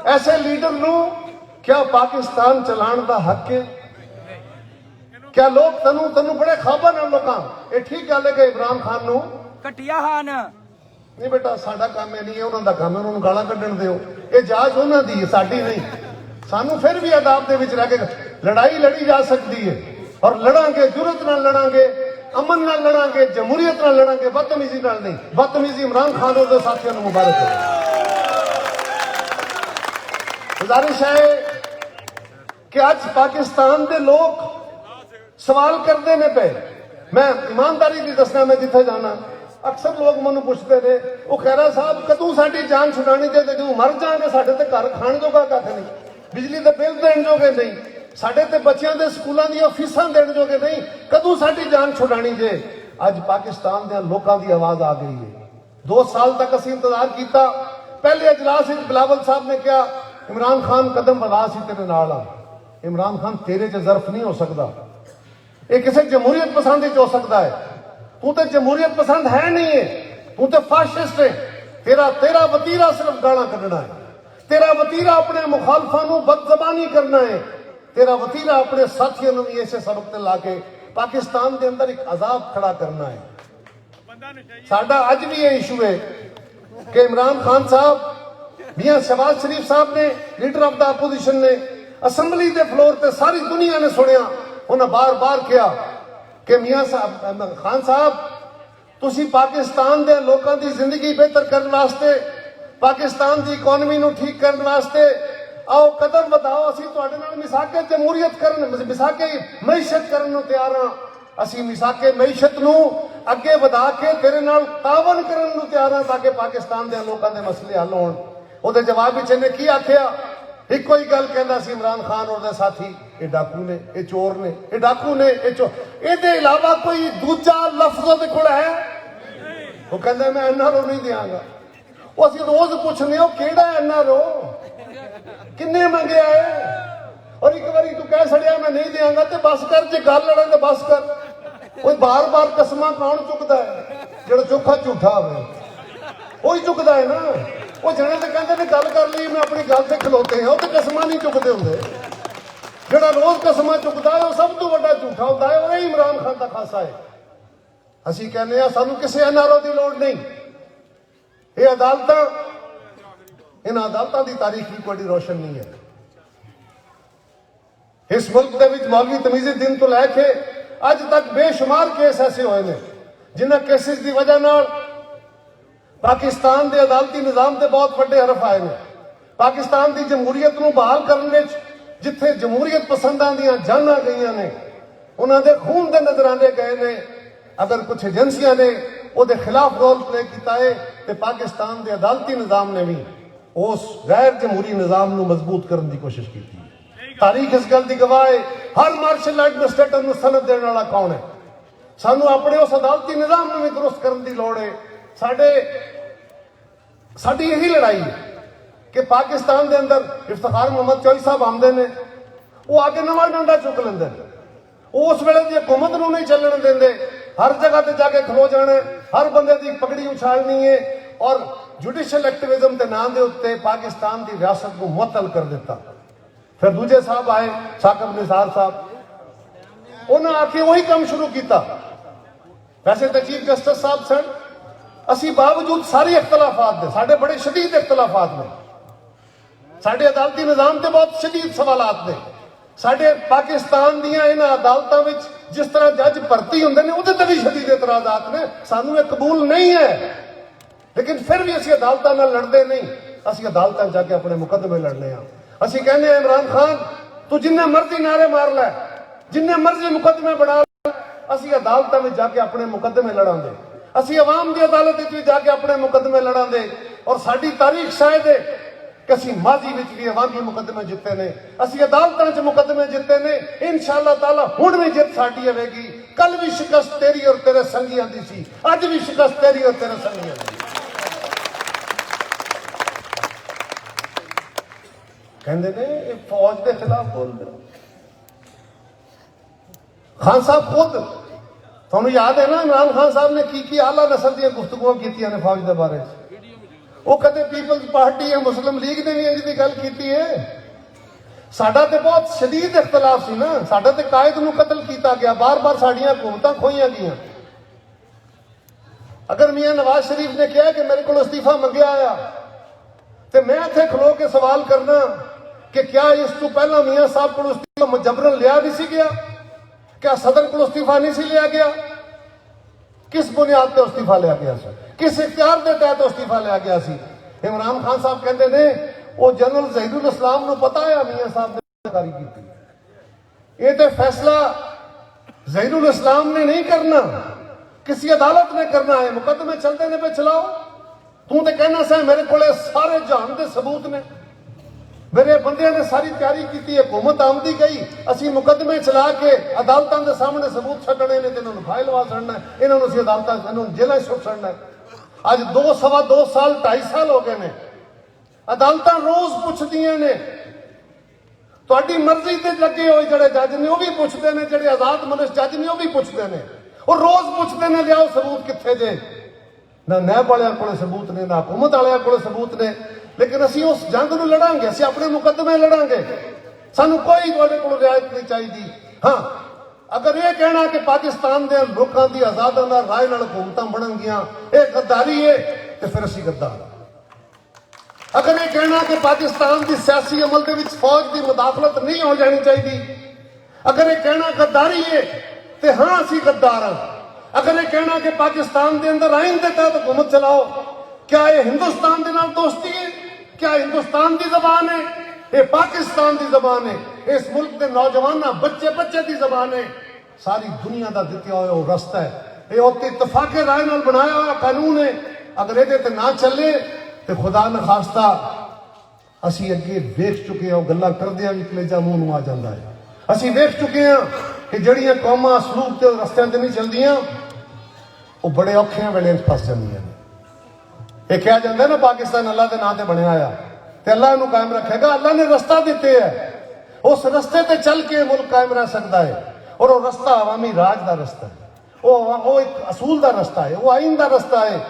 ऐसे लीडर नू क्या पाकिस्तान चलाने का हक है? क्या लोग तनु तनु बड़े खाबा ना लोग ये ठीक गल है कि इमरान खान नू घटिया हान नहीं बेटा साडा काम है नहीं है, उन्होंने काम है उन्होंने गाला कढ़न दिओ, ये जांच उन्होंने दी है साडी नहीं। सानू फिर भी अदाब दे विच रह के लड़ाई लड़ी जा सकती है और लड़ांगे, जुरत नाल लड़ांगे, अमन नाल लड़ांगे, जमहूरियत नाल लड़ांगे, बदतमीजी नाल नहीं। बदतमीजी इमरान खान और उहदे साथियों नू मुबारक हो। गुजारिश है कि आज पाकिस्तान के लोग सवाल करते ने पे, मैं ईमानदारी की दसना, मैं जिथे जाना अक्सर लोग मैनू पूछते ने, वो खैरा साहब कदों साडी जान छुड़ानी चाहिए, जो मर जाएंगे साडे ते घर खाण जोगा कख नहीं, बिजली के बिल देण जोगे नहीं, साडे ते बच्चों के स्कूलों दी फीसां देण जोगे नहीं, कदों साडी जान छुड़ानी जे? अज पाकिस्तान दे लोकां दी आवाज आ गई है। 2 साल तक असीं इंतजार किया, पहले अजलास बिलावल साहब ने कहा इमरान खान कदम बढ़ा सी तेरे नाल आ। इमरान खान तेरे च ज़र्फ नहीं हो सकता, ये किसी जमहूरियत पसंद हो सकता है, तू तो जमहूरियत पसंद है नहीं है, तू तो फाशिस्ट है। तेरा वतीरा सिर्फ गाला कढ़ना है, तेरा वतीरा अपने मुखालफा नू बदजबानी करना है, तेरा वतीरा अपने साथियों नू भी ऐसे सबक ते ला के पाकिस्तान के अंदर एक अजाब खड़ा करना है। साडा अज भी ये इशू है कि इमरान खान साहब, मियां शहबाज शरीफ साहब ने, लीडर ऑफ द अपोजिशन ने असैम्बली के फ्लोर पर सारी दुनिया ने सुनिया, उन्हें बार बार कहा कि मियां साहब खान साहब तुसी पाकिस्तान के लोगों की जिंदगी बेहतर करने वास्ते, पाकिस्तान की इकोनॉमी नू ठीक करने वास्ते आओ कदम बताओ, असीं तुहाडे नाल मिसाके जमहूरियत करन, मिसाके मईशत करन नू तैयार हां, असीं मिसाके मईशत नू अगे वधा के तेरे नाल तावन करन नू तैयार हां ताकि पाकिस्तान के लोगों के मसले हल होण। उहदे जवाब विच इहने की आखिया? इको ही गल कहंदा सी इमरान खान और उहदे साथी, ये डाकू ने, ये चोर ने, ये डाकू ने, ये चोर, इहदे इलावा कोई दूजा लफ्ज़ उहदे कोल है? वो कहंदा मैं एनआरओ नहीं देंगा। वो असीं रोज पुछने हो किहड़ा एनआरओ, किन्ने मंगया है, और एक बारी तू कह छड़िया मैं नहीं देंगा तो बस कर, जे गल लड़न तो बस कर। वो बार बार कसमां कौन चुकता है? जिहड़ा चोखा झूठा होवे वही चुकता है ना। वो जने तो कहते ने गल कर ली, मैं अपनी गल से खलोते हैं, वो तो कसमां नहीं चुकते होंगे। जिहड़ा रोज कसमां चुकता है वो सब तो बड़ा झूठा होता है, और इमरान खान का खासा है। असीं कहने सानू किसी एनआरओ की लोड़ नहीं। ये अदालतां, इन अदालतों की तारीख भी कोई रोशन नहीं है। इस मुल्क के विच मौलवी तमीज़ी दिन तो लैके अज तक बेशुमार केस ऐसे होए ने जिन्हां केसेस की वजह नाल पाकिस्तान के अदालती निज़ाम से बहुत बड़े हरफ आए ने। पाकिस्तान की जमहूरीयत नूं बहाल करने जिथे जमहूरीयत पसंदां दीआं जानां गईयां ने, उन्हां दे खून के नजराने गए ने। अगर कुछ एजेंसियां ने उहदे खिलाफ रोल प्ले किया है तो पाकिस्तान के अदालती निज़ाम ने भी उस गैर जमहूरी निज़ाम नूं मजबूत करने की कोशिश की। तारीख इस गल की गवाह है। हर मार्शल एडमिनिस्ट्रेटर नूं सनद देने वाला कौन है? सानू अपने उस अदालती निज़ाम नूं भी दुरुस्त करने की लोड़ है। साडी यही लड़ाई है कि पाकिस्तान के अंदर इफ्तिखार मोहम्मद चौई साहब आमदे ने, वो आके नवा डंडा चुक लेंदे, उस वेले दी हुकूमत नूं नहीं चलण देंदे, हर जगह ते जाके खलो जाना, हर बंदे की पगड़ी उछालनी है और जुडिशियल एक्टिविज्म के नाम के उत्ते पाकिस्तान की रियासत को मुअत्तल कर दिता। फिर दूजे साहब आए, साकिब निसार साहब, उन्होंने आके वही काम शुरू किया। वैसे तो चीफ जस्टिस साहब सन, असी बावजूद सारे इख्तलाफात ने, साढ़े बड़े शदीद इख्तलाफात ने, साढ़े अदालती निज़ाम से बहुत शदीद सवालात ने, साढ़े पाकिस्तान दियां इन अदालतों में जिस तरह जज भर्ती होंगे ने उहदे ते भी शदीद एतराज़ात ने। सानू ये कबूल नहीं है, लेकिन फिर भी असी अदालतों नाल लड़ते नहीं, असी अदालतों जाके अपने मुकदमे लड़ने हैं। असी कहने इमरान खान तू जिन्ने मर्जी नारे मार लै, जिन्ने मर्जी मुकदमे बना लै, असी अदालतों में जाके अपने मुकदमे लड़ांगे। ਅਸੀਂ ਆਵਾਮ ਦੀ ਅਦਾਲਤ ਵਿੱਚ ਵੀ ਜਾ ਕੇ ਆਪਣੇ ਮੁਕੱਦਮੇ ਲੜਾਂਗੇ ਔਰ ਸਾਡੀ ਤਾਰੀਖ ਸ਼ਾਇਦ ਹੈ ਕਿ ਅਸੀਂ ਮਾਜ਼ੀ ਵਿੱਚ ਵੀ ਅਵਾਮੀ ਮੁਕੱਦਮੇ ਜਿੱਤੇ ਨੇ, ਅਸੀਂ ਅਦਾਲਤਾਂ 'ਚ ਮੁਕੱਦਮੇ ਜਿੱਤੇ ਨੇ। ਇਨਸ਼ਾਅੱਲਾ ਤਾਲਾ ਹੁਣ ਵੀ ਜਿੱਤ ਸਾਡੀ ਹੋਵੇਗੀ। ਕੱਲ ਵੀ ਸ਼ਿਕਸਤ ਤੇਰੀ ਔਰ ਤੇਰੇ ਸੰਗੀਆਂ ਦੀ ਸੀ, ਅੱਜ ਵੀ ਸ਼ਿਕਸਤ ਤੇਰੀ ਔਰ ਤੇਰੇ ਸੰਗੀਆਂ ਦੀ। ਕਹਿੰਦੇ ਨੇ ਇਹ ਫੌਜ ਦੇ ਖਿਲਾਫ ਬੋਲਦੇ। ਖਾਨ ਸਾਹਿਬ ਖੁਦ, ਤੁਹਾਨੂੰ ਯਾਦ ਹੈ ਨਾ ਇਮਰਾਨ ਖਾਨ ਸਾਹਿਬ ਨੇ ਕੀ ਆਲਾ ਨਸਲ ਦੀਆਂ ਗੁਫ਼ਤਗੂਆਂ ਕੀਤੀਆਂ ਨੇ ਫੌਜ ਦੇ ਬਾਰੇ 'ਚ। ਉਹ ਕਦੇ ਪੀਪਲਜ਼ ਪਾਰਟੀ ਜਾਂ ਮੁਸਲਿਮ ਲੀਗ ਨੇ ਵੀ ਇੰਜ ਦੀ ਗੱਲ ਕੀਤੀ ਹੈ। ਸਾਡਾ ਤੇ ਬਹੁਤ ਸ਼ਦੀਦ ਇਖਤਲਾਫ ਸੀ ਨਾ, ਸਾਡਾ ਤੇ ਕਾਇਦ ਨੂੰ ਕਤਲ ਕੀਤਾ ਗਿਆ, ਬਾਰ-ਬਾਰ ਸਾਡੀਆਂ ਹਕੂਮਤਾਂ ਖੋਈਆਂ ਗਈਆਂ। ਅਗਰ ਮੀਆਂ ਨਵਾਜ਼ ਸ਼ਰੀਫ ਨੇ ਕਿਹਾ ਕਿ ਮੇਰੇ ਕੋਲ ਅਸਤੀਫਾ ਮੰਗਿਆ ਆ ਤੇ ਮੈਂ ਇੱਥੇ ਖਲੋ ਕੇ ਸਵਾਲ ਕਰਨਾ ਕਿ ਕਿਆ ਇਸ ਤੋਂ ਪਹਿਲਾਂ ਮੀਆਂ ਸਾਹਿਬ ਕੋਲ ਅਸਤੀਫਾ ਮੁਜਬਰਨ ਲਿਆ ਨਹੀਂ ਸੀ ਗਿਆ? क्या सदर को इस्तीफा नहीं सी लिया गया? किस बुनियाद पर इस्तीफा लिया गया सी? किस इख्तियार के तहत इस्तीफा लिया गया सी? इमरान खान साहब कहते ने वो जनरल ज़हीरुल इस्लाम को पता है मियां साहब ने कारी की। ये तो फैसला ज़हीरुल इस्लाम ने नहीं करना, किसी अदालत ने करना है। मुकदमे चलते ने पे चलाओ। तू तो कहना सा मेरे को सारे जहान के सबूत ने, मेरे बंदियां ने सारी तैयारी की, हुकूमत आमदी गई, असी मुकदमे चला के अदालतों के सामने सबूत छड्डने ने, इन्होंने फाइल लवा छड़ना, इन्होंने असी अदालत जेलों सुट छड़ना। अज 2 सवा 2 साल 2.5 साल हो गए ने, अदालत रोज पुछदियां ने, तुहाडी मर्जी ते लगे हुए जिहड़े जज ने वो भी पुछते हैं, जिहड़े आजाद मनुष्य जज ने वो भी पुछते हैं, और रोज पुछते हैं लियाओ सबूत कित्थे जे। ना नैब वालियां कोल सबूत ने, ना हुकूमत वालियां कोल सबूत ने। लेकिन असी उस जंग नूं लड़ांगे, असी अपने मुकदमे लड़ांगे, सानू कोई तुहाडे कोल रियायत नहीं चाहिए। हाँ, अगर ये कहना कि पाकिस्तान के लोगों की आजाद राय नाल हुकूमतां बननगियां ये गद्दारी है, तो फिर असी गद्दार। अगर ये कहना कि पाकिस्तान की सियासी अमल के विच फौज की मुदाखलत नहीं हो जानी चाहिए, अगर ये कहना गद्दारी है, तो हाँ असी गद्दार हाँ। अगर ये कहना कि पाकिस्तान के अंदर आइन के तहत हुकूमत चलाओ, क्या ये हिंदुस्तान के नाल दोस्ती है? क्या हिंदुस्तान की जबान है? ये पाकिस्तान की जबान है, इस मुल्क के नौजवान बच्चे बच्चे की जबान है। सारी दुनिया का दिता हुआ वो रस्ता है, ये उत्ते इतफाके राय नाल बनाया हुआ कानून है। अगर ये ना चले तो खुदा न खास्ता असी अगे वेख चुके हैं, गल्लां करदियां भी कलेजा मूंह नूं आ जांदा है। असी वेख चुके हैं कि जड़ियां कौमां सलूक के रस्तियां ते नहीं चलदियां, वो बड़े औखे वेले फस जांदियां। ये कहा जाता है ना पाकिस्तान अल्लाह के नाम से बनया आ, तो अल्लाह इनू कायम रखेगा। अल्लाह ने रस्ता दिते है, उस रस्ते ते चल के मुल्क कायम रह सकता है। और वो रस्ता अवामी राज का रस्ता है, वो एक असूल का रस्ता है, वो आइन का रस्ता है।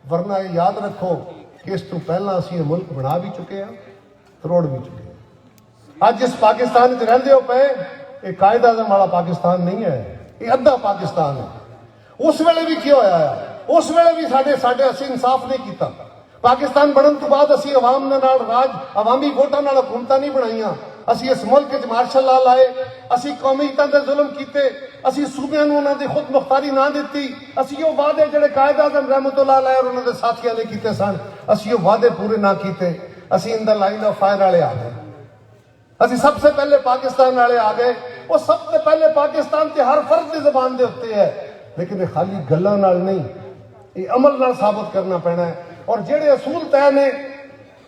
वरना ये याद रखो कि इस तो पहला असी मुल्क बना भी चुके हैं, तरोड़ भी चुके हैं। अज जिस पाकिस्तान च रहिंदे हो पे, ये कायद आज़म वाला पाकिस्तान नहीं है, ये अद्धा पाकिस्तान है। उस वेले भी क्या होया है, उस वेले भी साडे असी इंसाफ नहीं किया। पाकिस्तान बनने तो बाद असी अवाम नाल राज, अवामी वोटां नाल हुकूमतां नहीं बनाईयां। असी इस मुल्क च मार्शल लॉ लाए, असी कौमी हितां ते जुल्म कीते, असी सूबियां नूं उन्हां दी खुद मुख्तारी ना दित्ती। असी वो वादे जिहड़े कायद आज़म रहमतुल्लाह अलैह और उन्हां दे साथियां ने कीते सन, असी वो वादे पूरे ना कीते। असी in the line of fire वाले आ गए, असी सबसे पहले पाकिस्तान वाले आ गए। वो सबसे पहले पाकिस्तान ते हर फर्द की जबान दे उत्ते है, लेकिन खाली गल्लां नाल नहीं, ये अमल नाल साबित करना पैना है। और जेड़े असूल तय ने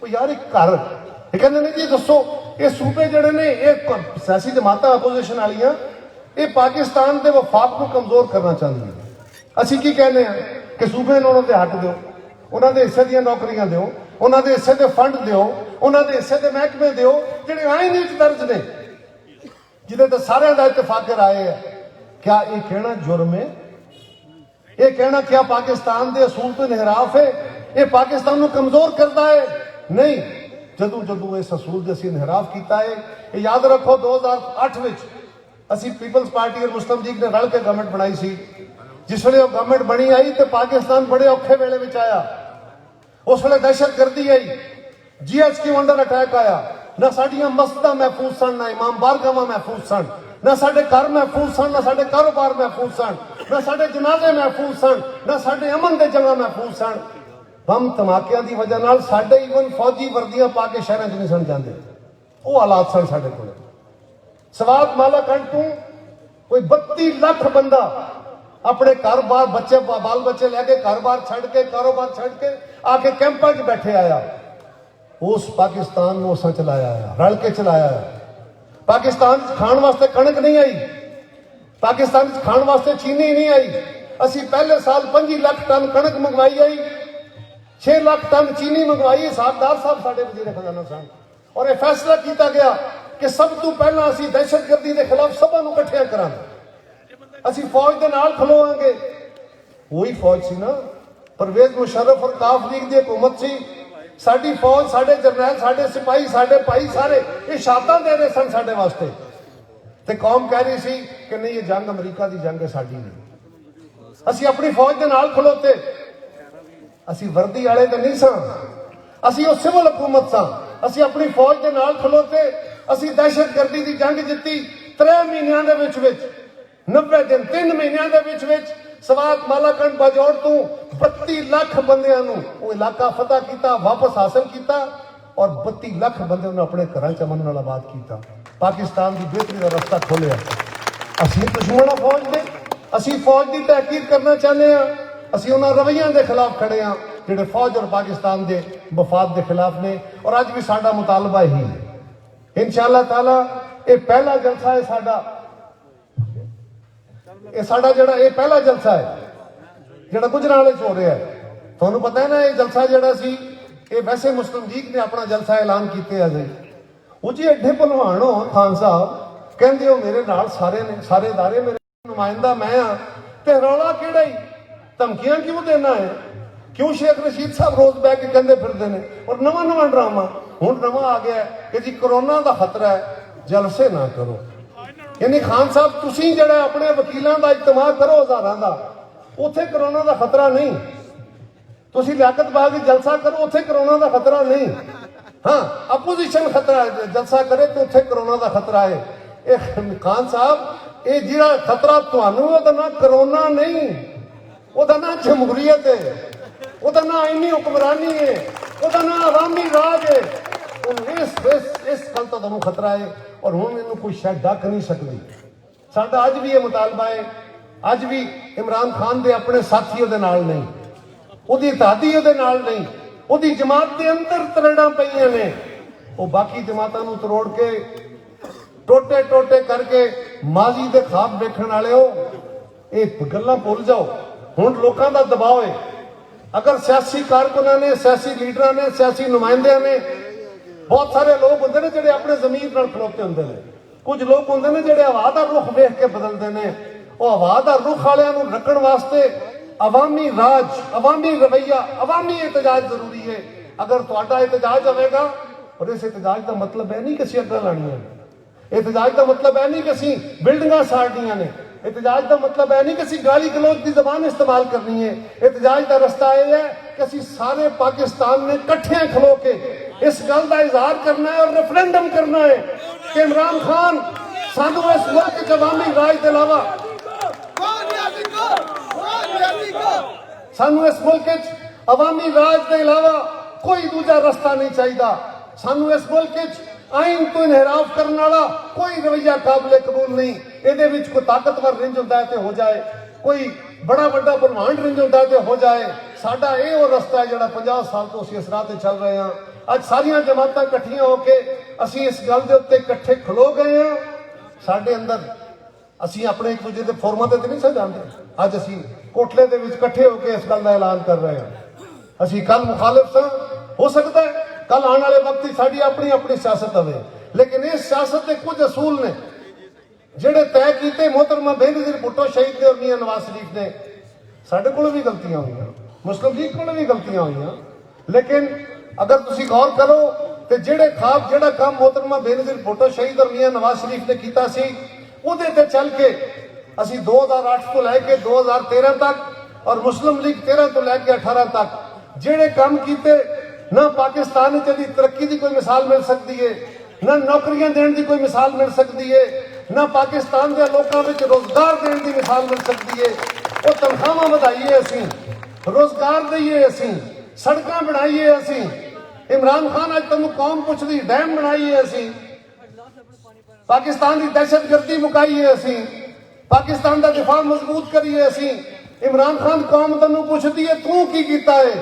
वो यार एक घर ये कहते ने जी दसो ये सूबे जड़े ने ये सियासी जमातां अपोजिशन वालियां ये पाकिस्तान के वफाक को कमजोर करना चाहती हैं। असी की कहने हैं कि सूबे नूं उन्हां दे हक दिओ, उन्हां दे हिस्से दीयां नौकरियां दिओ, उन्हां दे हिस्से दे फंड दिओ, उन्हां दे हिस्से दे महकमे दिओ जिहड़े आइन विच दर्ज ने, जिहदे ते सारिआं दा इत्तेफाक राय है। क्या ये कहना जुर्म है? ये कहना क्या पाकिस्तान के असूल तो इनहराफ है? ये पाकिस्तान को कमजोर करता है? नहीं। जदों जदों इस असूल से असीं इनहराफ किया है, ये याद रखो 2008 में असीं पीपल्स पार्टी और मुस्लिम लीग ने रल के गवर्नमेंट बनाई सी। जिस वे गवर्नमेंट बनी आई तो पाकिस्तान बड़े औखे वेले में आया। उस वे दहशतगर्दी आई, GHQ अंडर अटैक आया। ना साडियां मस्जिदां महफूज सन, ना इमाम बारगाहां महफूज सन, ना साडे घर महफूज सन, ना साडे कारोबार महफूज सन, ना साडे जनाजे महफूज सन, ना साडे अमन दे जगह महफूज सन। बम धमाकियां की वजह नाल साडे ईवन फौजी वर्दियां पा के शहरों च नहीं सन जाते। वो हालात सन साडे कोल। सवात मालाकंड तो कोई 32 लाख बंदा अपने कारोबार बच्चे बाल बच्चे लैके घर-बार छड़ के कारोबार छड़ के आके कैंपां 'च बैठे आया। उस पाकिस्तान ਨੂੰ असां चलाया है, रल के चलाया है। पाकिस्तान 'ਚ खाण वास्ते कणक नहीं आई, पाकिस्तान 'ਚ खाण वास्ते चीनी नहीं आई। ਅਸੀਂ पहले साल 25 ਲੱਖ टन कणक मंगवाई आई, 6 ਲੱਖ टन चीनी मंगवाई। हिसाबदार साहब साडे वजीर खजाना सन और यह फैसला किया गया कि सब तो पहला ਅਸੀਂ दहशतगर्दी के खिलाफ सभा ਨੂੰ इकट्ठिया करांगे, ਅਸੀਂ फौज के नाल खलोवांगे। वही फौज सी ना, परवेज मुशर्रफ और काफ लीग की हुकूमत सी। साडी फौज, साडे जरनैल, साडे सिपाही, साडे भाई सारे ये शहादतां दे रहे सन साडे वास्ते। ते कौम कह रही सी कि नहीं ये जंग अमरीका की जंग है, साडी नहीं। ਅਸੀਂ अपनी फौज के नाल खलोते, ਅਸੀਂ वर्दी वाले तो नहीं सां, ਅਸੀਂ ਉਹ सिविल हुकूमत सां। ਅਸੀਂ अपनी फौज के नाल खलोते, ਅਸੀਂ दहशतगर्दी की जंग जित्ती। 3 ਮਹੀਨਿਆਂ ਦੇ ਵਿੱਚ 90 दिन 3 ਮਹੀਨਿਆਂ ਦੇ ਵਿੱਚ ਸਵਾਤ ਮਾਲਾਕੰਡ ਬਾਜੌੜ ਤੋਂ 32 ਲੱਖ ਬੰਦਿਆਂ ਨੂੰ ਉਹ ਇਲਾਕਾ ਫਤਹ ਕੀਤਾ, ਵਾਪਸ ਹਾਸਲ ਕੀਤਾ ਔਰ 32 ਲੱਖ ਬੰਦਿਆਂ ਨੂੰ ਆਪਣੇ ਘਰਾਂ 'ਚ ਅਮਨ ਨਾਲ ਆਬਾਦ ਕੀਤਾ। ਪਾਕਿਸਤਾਨ ਦੀ ਬਿਹਤਰੀ ਦਾ ਰਸਤਾ ਖੋਲਿਆ। ਅਸੀਂ ਦੁਸ਼ਮਣ ਆ ਫੌਜ ਦੇ, ਅਸੀਂ ਫੌਜ ਦੀ ਤਹਿਕੀਰ ਕਰਨਾ ਚਾਹੁੰਦੇ ਹਾਂ। ਅਸੀਂ ਉਹਨਾਂ ਰਵੱਈਆਂ ਦੇ ਖਿਲਾਫ ਖੜੇ ਹਾਂ ਜਿਹੜੇ ਫੌਜ ਔਰ ਪਾਕਿस्तान ਦੇ ਵਫਾਦ ਦੇ ਖਿਲਾਫ ਨੇ ਔਰ ਅੱਜ ਵੀ ਸਾਡਾ ਮੁਤਾਲਬਾ ਇਹੀ ਹੈ। ਇਨਸ਼ਾਅੱਲਾ ਤਾਲਾ ਇਹ ਪਹਿਲਾ ਜਲਸਾ ਹੈ ਸਾਡਾ, ਇਹ ਸਾਡਾ ਜਿਹੜਾ ਇਹ ਪਹਿਲਾ ਜਲਸਾ ਹੈ ਜਿਹੜਾ ਗੁਜਰਾਂਵਾਲੇ 'ਚ ਹੋ ਰਿਹਾ ਹੈ। ਤੁਹਾਨੂੰ ਪਤਾ ਹੈ ਨਾ ਇਹ ਜਲਸਾ ਜਿਹੜਾ ਸੀ ਇਹ ਵੈਸੇ ਮੁਸਲਿਮ ਲੀਗ ਨੇ ਆਪਣਾ ਜਲਸਾ ਐਲਾਨ ਕੀਤੇ ਅਜੇ। ਉਹ ਜੀ ਐਡੇ ਭਲਵਾਨ ਹੋ ਖਾਨ ਸਾਹਿਬ, ਕਹਿੰਦੇ ਹੋ ਮੇਰੇ ਨਾਲ ਸਾਰੇ ਨੇ, ਸਾਰੇ ادارے ਮੇਰੇ ਨੁਮਾਇੰਦਾ ਮੈਂ ਆ, ਤੇ ਰੌਲਾ ਕਿਹੜਾ ਹੀ, ਧਮਕੀਆਂ ਕਿਉਂ ਦੇਣਾ ਹੈ? क्यों शेख रशीद साहब रोज बह के कहते फिरते हैं और नवा ड्रामा हुण नवा आ गया कि जी कोरोना का खतरा है, जलसे ना करो। यानी खान साहब तुसीं जिहड़ा अपने वकीलों का इज्तमा करो हज़ारां दा, उत्थे कोरोना का खतरा नहीं। तुसीं लियाकत बाग जलसा करो, उत्थे कोरोना का खतरा नहीं। हाँ, अपोजिशन खतरा है, जलसा करे तो उत्थे कोरोना का खतरा है। ये खान साहब ये जिहड़ा खतरा तुहानूं ओहदा ना कोरोना नहीं, ओहदा ना जमहूरीयत है, ਉਹਦਾ ਨਾ ਆਈਨੀ ਹੁਕਮਰਾਨੀ ਹੈ, ਉਹਦਾ ਨਾ ਆਵਾਮੀ ਰਾਜ ਹੈ। ਇਸ ਗੱਲ ਤੋਂ ਤੁਹਾਨੂੰ ਖਤਰਾ ਹੈ ਔਰ ਹੁਣ ਇਹਨੂੰ ਕੋਈ ਸ਼ਾਇਦ ਡੱਕ ਨਹੀਂ ਸਕਦੀ। ਸਾਡਾ ਅੱਜ ਵੀ ਇਹ ਮੁਤਾਲਬਾ ਹੈ, ਅੱਜ ਵੀ ਇਮਰਾਨ ਖਾਨ ਦੇ ਆਪਣੇ ਸਾਥੀ ਉਹਦੇ ਨਾਲ ਨਹੀਂ, ਉਹਦੀ ਇਤਿਹਾਦੀ ਉਹਦੇ ਨਾਲ ਨਹੀਂ, ਉਹਦੀ ਜਮਾਤ ਦੇ ਅੰਦਰ ਤਰੜਾਂ ਪਈਆਂ ਨੇ। ਉਹ ਬਾਕੀ ਜਮਾਤਾਂ ਨੂੰ ਤਰੋੜ ਕੇ ਟੋਟੇ ਟੋਟੇ ਕਰਕੇ ਮਾਜ਼ੀ ਦੇ ਖਾਬ ਵੇਖਣ ਵਾਲਿਓ ਇਹ ਗੱਲਾਂ ਭੁੱਲ ਜਾਓ। ਹੁਣ ਲੋਕਾਂ ਦਾ ਦਬਾਅ ਹੈ। अगर सियासी कारकुनां ने, सियासी लीडर ने, सियासी नुमाइंदे ने, बहुत सारे लोग होंगे ने जिहड़े अपने जमीर नाल खलोते होंगे ने, कुछ लोग होंगे ने जिहड़े हवा दा रुख वेख के बदलते हैं। वो हवा दा रुख वालियां नूं रखण वास्ते अवामी राज, अवामी रवैया, अवामी एहतजाज जरूरी है। अगर तुहाडा एहतजाज होवेगा, और इस एहतजाज का मतलब है नहीं कि असीं अग्गां लाणीआं ने, एहतजाज का मतलब है नहीं कि असीं बिल्डिंगां साड़नियां ने, एहतजाज का मतलब है नहीं कि असीं गाली गलौज की जबान इस्तेमाल करनी है। एहतजाज का रस्ता यह है कि असीं सारे पाकिस्तान ने इकट्ठे खलो के इस गल का इजहार करना है और रेफरेंडम करना है कि इमरान खान सानू इस मुल्क च अवामी राज के अलावा, सानू इस मुल्क च अवामी राज के अलावा कोई दूजा रास्ता नहीं चाहिए। सानू इस मुल्क च आइन तो इनहराफ करने वाला कोई रवैया काबिल कबूल नहीं। ਇਹਦੇ ਵਿੱਚ कोई ताकतवर रिंज होता है तो हो जाए, कोई बड़ा बड़ा ब्रह्मांड रिंज होता है तो हो जाए। साडा ये वो रस्ता है जिहड़ा 50 साल तो असीं इस राह ते चल रहे हैं। अज सारियां जमातां इकट्ठियां होके असीं इस गल दे उत्ते इकट्ठे खलो गए हैं। साडे अंदर असीं अपने एक दूजे दे फोरमां ते नहीं समझांदे, अज असीं कोटले दे विच इकट्ठे होके इस गल दा ऐलान कर रहे हैं। असीं कल मुखालिफ सां, हो सकता है कल आने वाले वक्त साडी अपनी अपनी सियासत होवे, लेकिन इस सियासत के कुछ असूल ने ਜਿਹੜੇ तय किए मोहतरमा बेनज़ीर भुट्टो शहीद ने और मियां नवाज शरीफ ने। साढ़े को भी गलतियां हुई, मुस्लिम लीग को भी गलतियां हुई, लेकिन अगर तुम गौर करो तो जेड़े खाब जेड़ा काम मोहतरमा बेनज़ीर भुट्टो शहीद और मियां नवाज शरीफ ने किया सी उहदे ते चल के असी 2008 तो लैके 2013 तक और मुस्लिम लीग 13 तो लैके 18 तक जेड़े काम किए, ना पाकिस्तान च तरक्की की कोई मिसाल मिल सकती है, ना नौकरियां देने की कोई मिसाल मिल सकती है, ना पाकिस्तान के लोगों में रोजगार देने की मिसाल मिल सकती है। वो तनख्वाहां वधाइए असीं, रोजगार दईए असीं, सड़कां बनाइए असीं। इमरान खान अज तुहानूं कौम पुछदी डैम बनाइए असीं, पाकिस्तान की दहशतगर्दी मुकाइए असीं, पाकिस्तान का दिफा मजबूत करिए। असी इमरान खान कौम तैनूं पुछदी है तू की कीता है,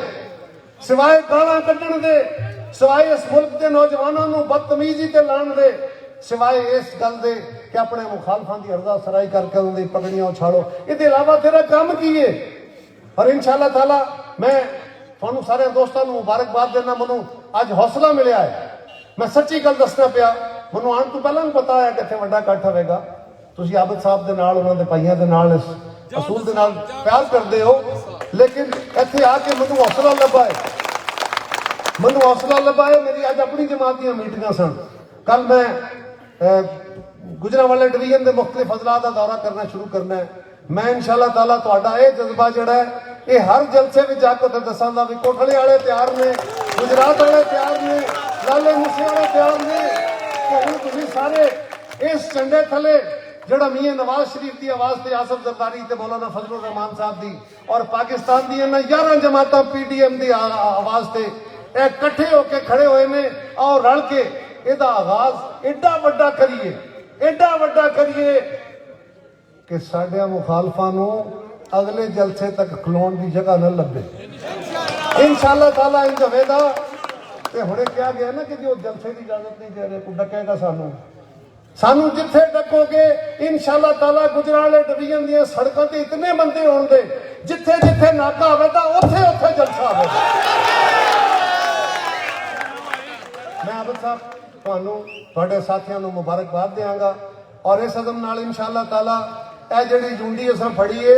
सिवाय गालां कड्ढण दे, सिवाय इस मुल्क के नौजवानों को बदतमीजी ते लाण दे, सिवाय इस गल दे कि अपने मुखालफां की हरदा सराई करके उन्हें पगड़ियां उछाड़ो, इसके अलावा तेरा काम की है। और इंशाअल्लाह ताला मैं तुहानूं सारे दोस्तों को मुबारकबाद देना, मैनूं अज हौसला मिलिया है। मैं सच्ची गल दसना पिया, मैनूं आउण तो पहलां भी पता है कि इत्थे वड्डा इकट्ठ होवेगा। तुसीं आबिद साहब दे नाल, उन्हां दे भाईआं दे नाल, इस असूल दे नाल प्यार करदे हो, लेकिन इत्थे आके मैनूं हौसला लभा है, मैनूं हौसला लभा है। मेरी अज अपनी जमात दी मीटिंगां सन। कल मैं गुजरांवाले डिवीजन के मुख्तलिफ अजला का दौरा करना शुरू करना है। मैं इंशाअल्लाह ताला तुहाडा ये जज्बा जिहड़ा है ये हर जलसे में जाके उत्थे दसांगा भी कोठड़े वाले तैयार ने, गुजरात वाले तैयार ने, लाले मूसे वाले तैयार ने कि हुण तुसीं सारे इस झंडे थले जिहड़ा मियां नवाज शरीफ की आवाज़ ते आसफ जरदारी ते मौलाना फजलुर रहमान साहब दी और पाकिस्तान दी इन्हां 11 जमातां PDM की आवाज़ ते इकट्ठे होके खड़े हुए ने। और रल के ਇਹਦਾ आगाज एडा ਵੱਡਾ करिए, एडा ਵੱਡਾ करिए कि साढ़े मुखालफां नूं अगले जलसे तक खलोण की जगह न लभे। इंशाअल्लाह ताला इंज होवेगा। ते हुणे कहा गया ना कि जो जलसे की इजाजत नहीं दे रहे, कोई डकेगा सानू, सानू जिथे डकोगे इंशाअल्लाह ताला गुजरांवाले डिवीजन दी सड़कों ते इतने बंदे होणगे, जिथे जिथे नाका होवेगा उत्थे उत्थे जलसा होवेगा। मैं आबिद साहब ਤੁਹਾਨੂੰ ਤੁਹਾਡੇ ਸਾਥੀਆਂ ਨੂੰ ਮੁਬਾਰਕਬਾਦ ਦਿਆਂਗਾ और इस अदम नाल इंशाअल्लाह ताला ਇਹ ਜਿਹੜੀ ਜੁੰਡੀ ਅਸਾਂ ਫੜੀ ਏ,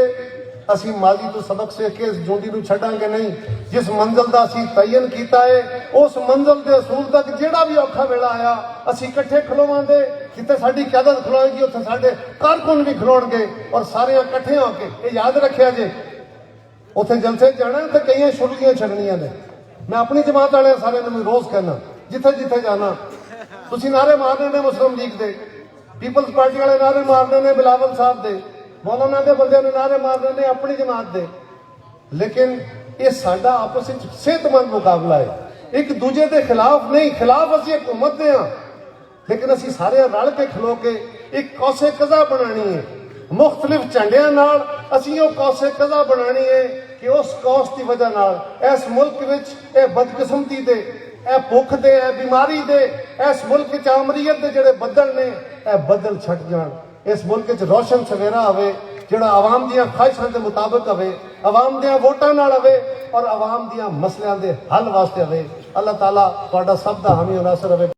ਅਸੀਂ ਮਾਜ਼ੀ ਤੋਂ ਸਬਕ ਸਿੱਖ ਕੇ ਇਸ ਜੁੰਡੀ ਨੂੰ ਛੱਡਾਂਗੇ ਨਹੀਂ। ਜਿਸ ਮੰਜ਼ਿਲ ਦਾ ਅਸੀਂ ਤੈਨ ਕੀਤਾ ਹੈ ਉਸ ਮੰਜ਼ਿਲ ਦੇ ਅਸੂਲ ਤੱਕ ਜਿਹੜਾ ਵੀ ਔਖਾ ਵੇਲਾ ਆਇਆ ਅਸੀਂ ਇਕੱਠੇ ਖਲੋਵਾਂਗੇ। ਜਿੱਥੇ ਸਾਡੀ ਕਿਆਦਤ ਖਲੋਏਗੀ ਉੱਥੇ ਸਾਡੇ ਕਾਰਕੁਨ ਵੀ ਖਲੋਣਗੇ ਔਰ ਸਾਰੇ ਇਕੱਠੇ ਹੋ ਕੇ ਇਹ ਯਾਦ ਰੱਖਿਆ ਜੇ ਉੱਥੇ ਜਲਸੇ ਜਾਣਾ ਤੇ ਕਈਆਂ ਛੁੱਟੀਆਂ ਛੱਡਣੀਆਂ ਨੇ। ਮੈਂ ਆਪਣੀ ਜਮਾਤ ਵਾਲਿਆਂ ਸਾਰਿਆਂ ਨੂੰ ਵੀ ਰੋਜ਼ ਕਹਿਣਾ, ਜਿੱਥੇ ਜਿੱਥੇ ਜਾਣਾ ਤੁਸੀਂ ਨਾਰੇ ਮਾਰਨੇ ਨੇ ਮੁਸਲਿਮ ਲੀਗ ਦੇ, पीपल्स पार्टी वाले नारे मारने ने बिलावल साहब दे, मौलाना के बंदे ने नारे मारने ने अपनी जमात दे, लेकिन ये साडा आपस में सेहतमंद मुकाबला है। एक दूजे के खिलाफ नहीं, खिलाफ असी हुकूमत दे हां, लेकिन असी सारे रल के खलो के एक कौसे कज़ा बनानी है। मुख्तलिफ झंडियां नाल असी वो कौसे कज़ा बनानी है कि उस कौस की वजह नाल इस मुल्क विच ये बदकिस्मती दे, भुख दे, बीमारी दे, इस मुल्क च अमरीयत दे जिहड़े बदल ने बदल छट जान। इस मुल्क च रोशन सवेरा आवे जिहड़ा आवाम दियां ख्वाहिशां दे मुताबिक आवे, आवाम दियां वोटां नाल आवे और आवाम दियां मसलियां दे हल वास्ते आवे। अल्लाह ताला तुहाडा सब दा हामी और नासर आवे।